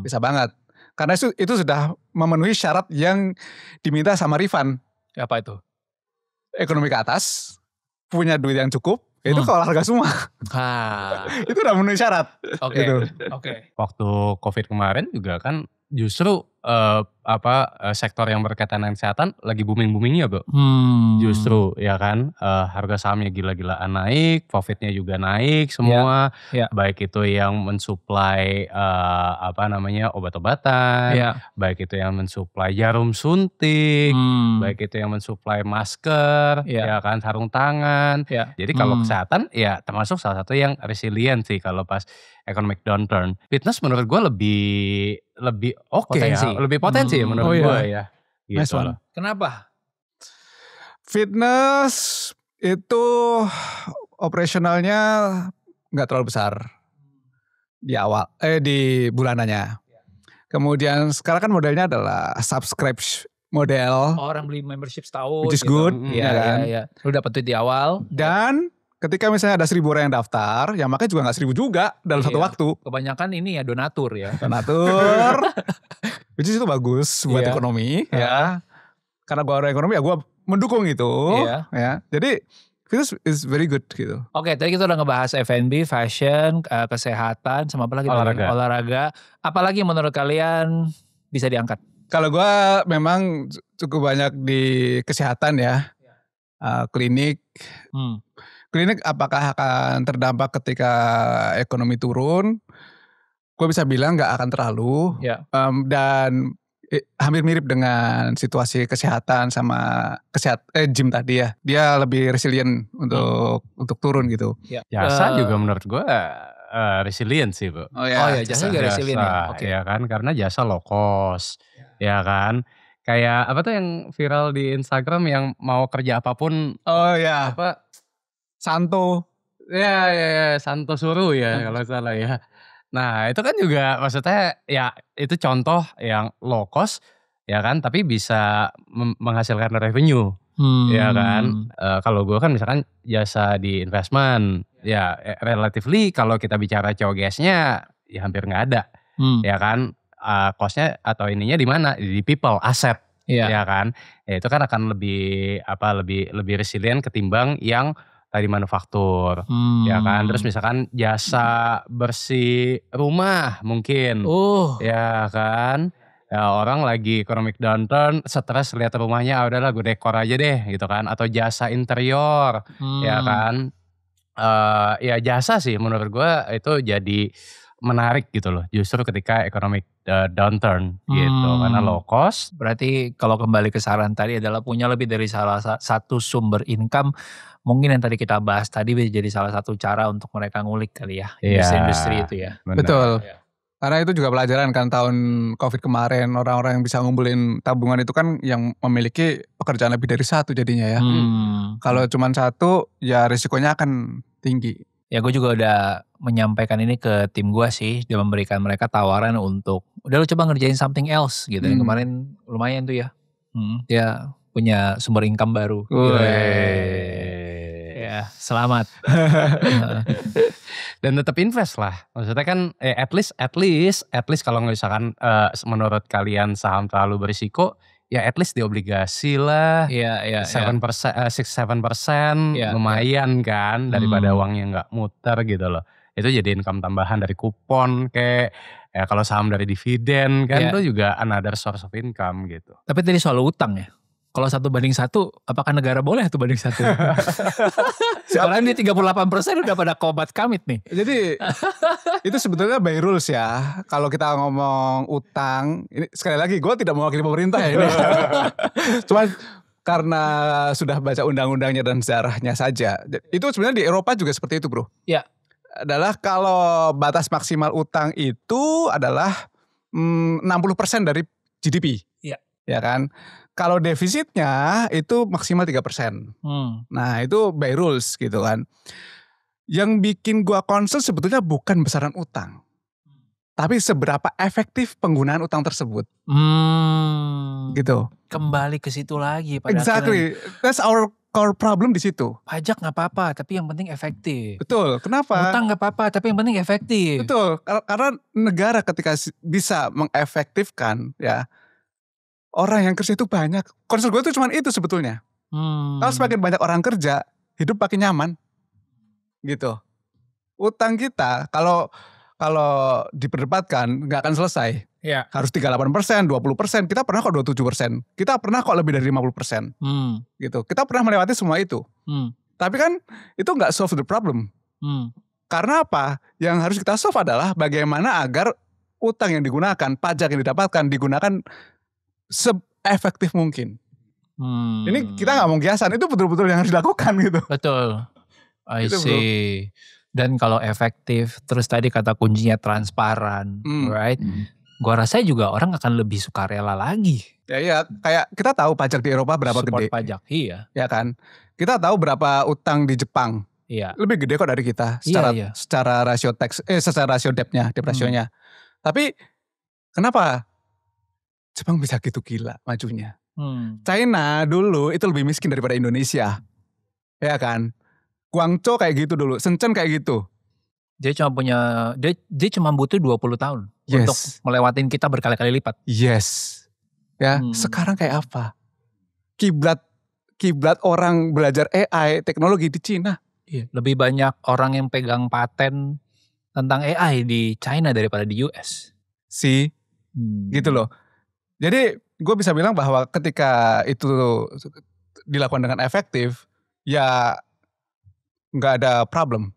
Bisa banget. Karena itu sudah memenuhi syarat yang diminta sama Rifan. Apa itu? Ekonomi ke atas, punya duit yang cukup, itu ke olahraga semua. Itu udah memenuhi syarat. Oke. Gitu. Oke. Waktu COVID kemarin juga kan justru sektor yang berkaitan dengan kesehatan lagi booming-boomingnya bro. Justru ya kan harga sahamnya gila-gilaan naik, profitnya juga naik semua. Ya. Baik itu yang mensuplai obat-obatan, baik itu yang mensuplai jarum suntik, baik itu yang mensuplai masker, ya kan sarung tangan. Jadi kalau kesehatan ya termasuk salah satu yang resilient sih kalau pas economic downturn. Fitness menurut gue lebih oke ya, lebih potensi ya menurut gue ya. Gitu Nice one. loh. Kenapa? Fitness itu operasionalnya nggak terlalu besar di awal, di bulanannya. Kemudian sekarang kan modelnya adalah subscribe model, Orang beli membership setahun. which is good, Iya, ya kan? iya. Lu dapet duit di awal. Dan ketika misalnya ada 1.000 orang yang daftar, ya makanya juga nggak 1.000 juga dalam satu Iya. waktu. Kebanyakan ini ya donatur ya. Donatur, which is itu bagus buat Iya. ekonomi, ya. Karena gua orang ekonomi ya gua mendukung itu, Iya. ya. Jadi fitness is very good gitu. Oke, tadi kita udah ngebahas F&B, fashion, kesehatan, sama apa lagi? Olahraga. Olahraga. Apalagi menurut kalian bisa diangkat? Kalau gua memang cukup banyak di kesehatan ya, klinik. Klinik apakah akan terdampak ketika ekonomi turun? Gue bisa bilang nggak akan terlalu. Ya. Dan hampir mirip dengan situasi kesehatan sama gym tadi ya. Dia lebih resilient untuk turun gitu. Jasa juga menurut gue resilient sih bro. Oh ya, jasa juga resilient ya. Oke. Ya kan karena jasa low cost, ya kan. Kayak apa tuh yang viral di Instagram yang mau kerja apapun. Oh ya. Apa? Santo. Ya, Santo Suru ya kalau salah ya. Nah itu kan juga maksudnya ya itu contoh yang low cost ya kan tapi bisa menghasilkan revenue Ya kan, kalau gue kan misalkan jasa di investment, ya relatively kalau kita bicara COGS-nya ya hampir nggak ada, ya kan, cost-nya atau ininya di mana, di people, aset, ya kan, ya itu kan akan lebih lebih resilient ketimbang yang tadi manufaktur, ya kan, terus misalkan jasa bersih rumah mungkin, ya kan. Ya orang lagi economic downturn, stres lihat rumahnya, udahlah gue dekor aja deh gitu kan. Atau jasa interior, ya kan. Ya jasa sih menurut gue itu jadi menarik gitu loh. Justru ketika economic downturn gitu. Karena low cost. Berarti kalau kembali ke saran tadi adalah punya lebih dari salah satu sumber income. Mungkin yang tadi kita bahas tadi bisa jadi salah satu cara untuk mereka ngulik kali ya. Industri-industri itu ya. Benar. Betul. Karena itu juga pelajaran kan tahun COVID kemarin, orang-orang yang bisa ngumpulin tabungan itu kan yang memiliki pekerjaan lebih dari satu jadinya ya. Kalau cuma satu ya risikonya akan tinggi. Ya gue juga udah menyampaikan ini ke tim gue sih, dia memberikan mereka tawaran untuk udah lu coba ngerjain something else gitu. Yang kemarin lumayan tuh ya, dia punya sumber income baru. Ya selamat. Dan tetap invest lah. Maksudnya kan at least kalau misalkan menurut kalian saham terlalu berisiko, ya at least di obligasi lah. 6-7% lumayan kan daripada uangnya nggak muter gitu loh. Itu jadi income tambahan dari kupon kayak ya kalau saham dari dividen kan itu juga another source of income gitu. Tapi tadi soal utang ya. Kalau 1:1, apakah negara boleh 1:1? Sekarang di 38% udah pada kobat kamit nih. Jadi itu sebetulnya by rules ya. Kalau kita ngomong utang, ini sekali lagi gue tidak mewakili pemerintah ya ini. Cuman karena sudah baca undang-undangnya dan sejarahnya saja. Itu sebenarnya di Eropa juga seperti itu bro. Ya. Adalah kalau batas maksimal utang itu adalah 60% dari GDP. Iya. Ya kan. Kalau defisitnya itu maksimal 3%. Nah itu by rules gitu kan. Yang bikin gua concern sebetulnya bukan besaran utang. Tapi seberapa efektif penggunaan utang tersebut. Gitu. Kembali ke situ lagi. Pada exactly. That's our core problem di situ. Pajak gak apa-apa tapi yang penting efektif. Betul. Kenapa? Utang gak apa-apa tapi yang penting efektif. Betul. Karena negara ketika bisa mengefektifkan ya. Orang yang kerja itu banyak. Concern gue itu cuma itu sebetulnya. Kalau semakin banyak orang kerja, hidup makin nyaman. Gitu. Utang kita kalau diperdebatkan nggak akan selesai. Ya. Harus 38%, 20%. Kita pernah kok 27%. Kita pernah kok lebih dari 50%. Gitu. Kita pernah melewati semua itu. Tapi kan itu nggak solve the problem. Karena apa? Yang harus kita solve adalah bagaimana agar utang yang digunakan, pajak yang didapatkan digunakan se-efektif mungkin. Ini kita gak mau kiasan, itu betul-betul yang harus dilakukan gitu. Betul. I see. Dan kalau efektif, terus tadi kata kuncinya transparan, right? Gua rasa juga orang akan lebih sukarela lagi. Ya kayak kita tahu pajak di Eropa berapa Support gede. Pajak, iya. Ya kan. Kita tahu berapa utang di Jepang. Iya. Lebih gede kok dari kita secara rasio tax, secara rasio debt rasionya. Tapi kenapa Jepang bisa gitu gila majunya? China dulu itu lebih miskin daripada Indonesia. Ya kan? Guangzhou kayak gitu dulu, Shenzhen kayak gitu. Dia cuma butuh 20 tahun untuk melewatin kita berkali-kali lipat. Yes. Ya, sekarang kayak apa? Kiblat orang belajar AI, teknologi di Cina. Iya, lebih banyak orang yang pegang paten tentang AI di China daripada di US. Gitu loh. Jadi gue bisa bilang bahwa ketika itu dilakukan dengan efektif, ya nggak ada problem.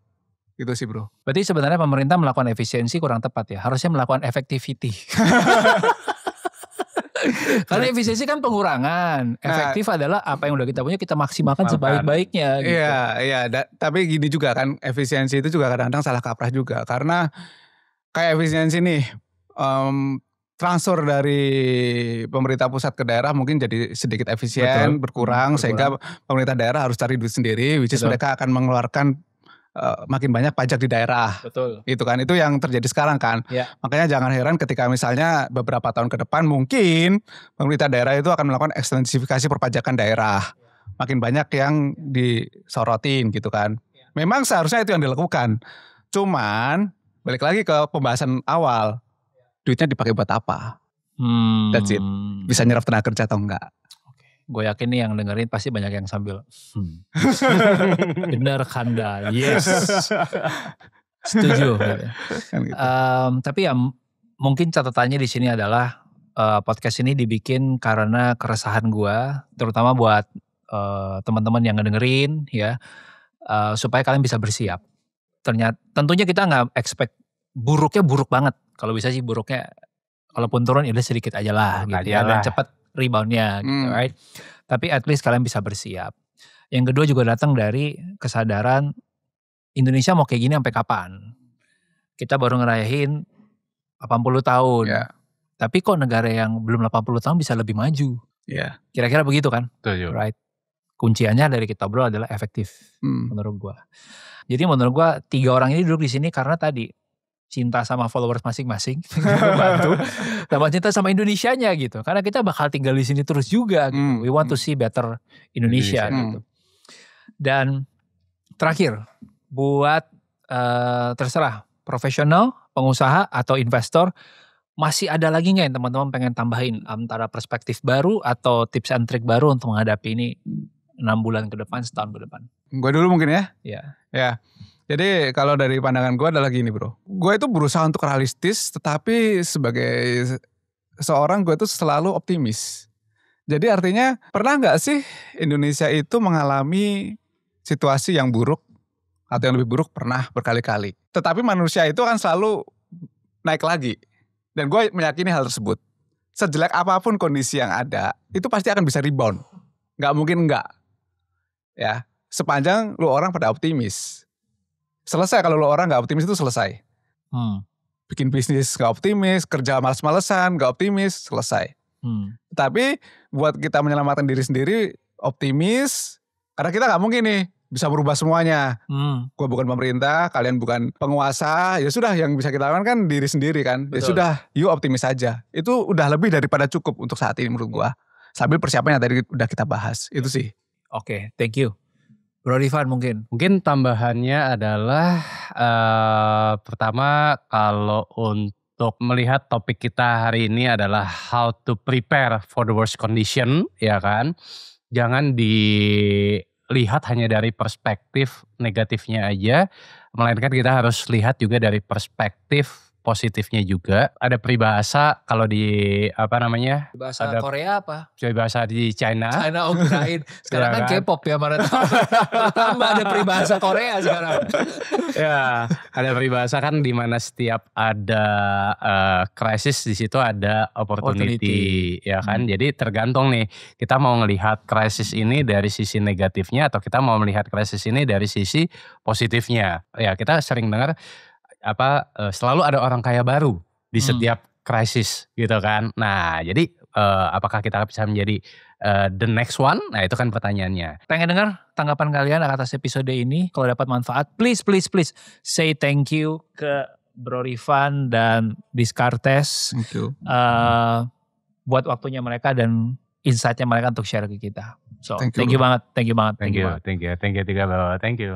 Gitu sih bro. Berarti sebenarnya pemerintah melakukan efisiensi kurang tepat ya. Harusnya melakukan effectivity. Karena efisiensi kan pengurangan. Efektif adalah apa yang udah kita punya kita maksimalkan sebaik-baiknya. Gitu. Iya. Tapi gini juga kan, efisiensi itu juga kadang-kadang salah kaprah juga. Karena kayak efisiensi nih, transfer dari pemerintah pusat ke daerah mungkin jadi sedikit efisien, berkurang. Sehingga pemerintah daerah harus cari duit sendiri, which is mereka akan mengeluarkan makin banyak pajak di daerah. Betul. Itu kan, itu yang terjadi sekarang kan. Ya. Makanya jangan heran ketika misalnya beberapa tahun ke depan mungkin pemerintah daerah itu akan melakukan ekstensifikasi perpajakan daerah. makin banyak yang disorotin gitu kan. Memang seharusnya itu yang dilakukan. Cuman balik lagi ke pembahasan awal, duitnya dipakai buat apa? That's it. Bisa nyerap tenaga kerja atau enggak? Gue yakin nih yang dengerin pasti banyak yang sambil bener Kanda, yes, setuju. Kan gitu. Tapi ya mungkin catatannya di sini adalah podcast ini dibikin karena keresahan gue, terutama buat teman-teman yang ngedengerin ya, supaya kalian bisa bersiap. Ternyata tentunya kita nggak expect buruknya buruk banget. Kalau bisa sih buruknya, kalaupun turun ya udah sedikit aja lah gitu ya, dan cepet reboundnya gitu, right? Tapi at least kalian bisa bersiap. Yang kedua juga datang dari kesadaran Indonesia mau kayak gini sampai kapan? Kita baru ngerayain 80 tahun. Ya. Tapi kok negara yang belum 80 tahun bisa lebih maju? Ya. Kira-kira begitu kan? Setuju. Right. Kunciannya dari kita bro adalah efektif menurut gua. Jadi menurut gua 3 orang ini duduk di sini karena tadi cinta sama followers masing-masing, bantu, sama cinta sama Indonesianya gitu. Karena kita bakal tinggal di sini terus juga gitu. We want to see better Indonesia gitu. Dan terakhir, buat terserah profesional, pengusaha atau investor, masih ada lagi nggak yang teman-teman pengen tambahin antara perspektif baru atau tips and trick baru untuk menghadapi ini 6 bulan ke depan, setahun ke depan? Gue dulu mungkin ya. Ya. Ya. Jadi kalau dari pandangan gue adalah gini bro. Gue itu berusaha untuk realistis, tetapi sebagai seorang gue itu selalu optimis. Jadi artinya pernah gak sih Indonesia itu mengalami situasi yang buruk atau yang lebih buruk? Pernah berkali-kali. Tetapi manusia itu akan selalu naik lagi. Dan gue meyakini hal tersebut. Sejelek apapun kondisi yang ada, itu pasti akan bisa rebound. Gak mungkin enggak. Ya, sepanjang lu orang pada optimis. Selesai kalau lu orang gak optimis itu selesai. Bikin bisnis gak optimis, kerja malas-malesan gak optimis, selesai. Tapi buat kita menyelamatkan diri sendiri, optimis. Karena kita gak mungkin nih bisa berubah semuanya. Gue bukan pemerintah, kalian bukan penguasa. Ya sudah, yang bisa kita lakukan kan diri sendiri kan. Ya sudah, you optimis aja. Itu udah lebih daripada cukup untuk saat ini menurut gue. Sambil persiapan yang tadi udah kita bahas. Itu sih. Oke, thank you. Bro Rifan mungkin. Mungkin tambahannya adalah pertama kalau untuk melihat topik kita hari ini adalah how to prepare for the worst condition, ya kan. Jangan dilihat hanya dari perspektif negatifnya aja, melainkan kita harus lihat juga dari perspektif positifnya juga. Ada peribahasa kalau di Bahasa ada Korea apa? peribahasa di China. China kirain. Sekarang kan K-pop ya, mana tahu. Tambah ada peribahasa Korea sekarang. Ya, ada peribahasa kan di mana setiap ada krisis di situ ada opportunity, ya kan. Jadi tergantung nih, kita mau melihat krisis ini dari sisi negatifnya atau kita mau melihat krisis ini dari sisi positifnya. Ya, kita sering dengar selalu ada orang kaya baru di setiap krisis gitu kan. Nah, jadi apakah kita bisa menjadi the next one? Nah, itu kan pertanyaannya. Pengen dengar tanggapan kalian atas episode ini. Kalau dapat manfaat, please say thank you ke Bro Rifan dan Descartes. Thank you. Buat waktunya mereka dan insight-nya mereka untuk share ke kita. So, Thank you thank you banget. Thank you.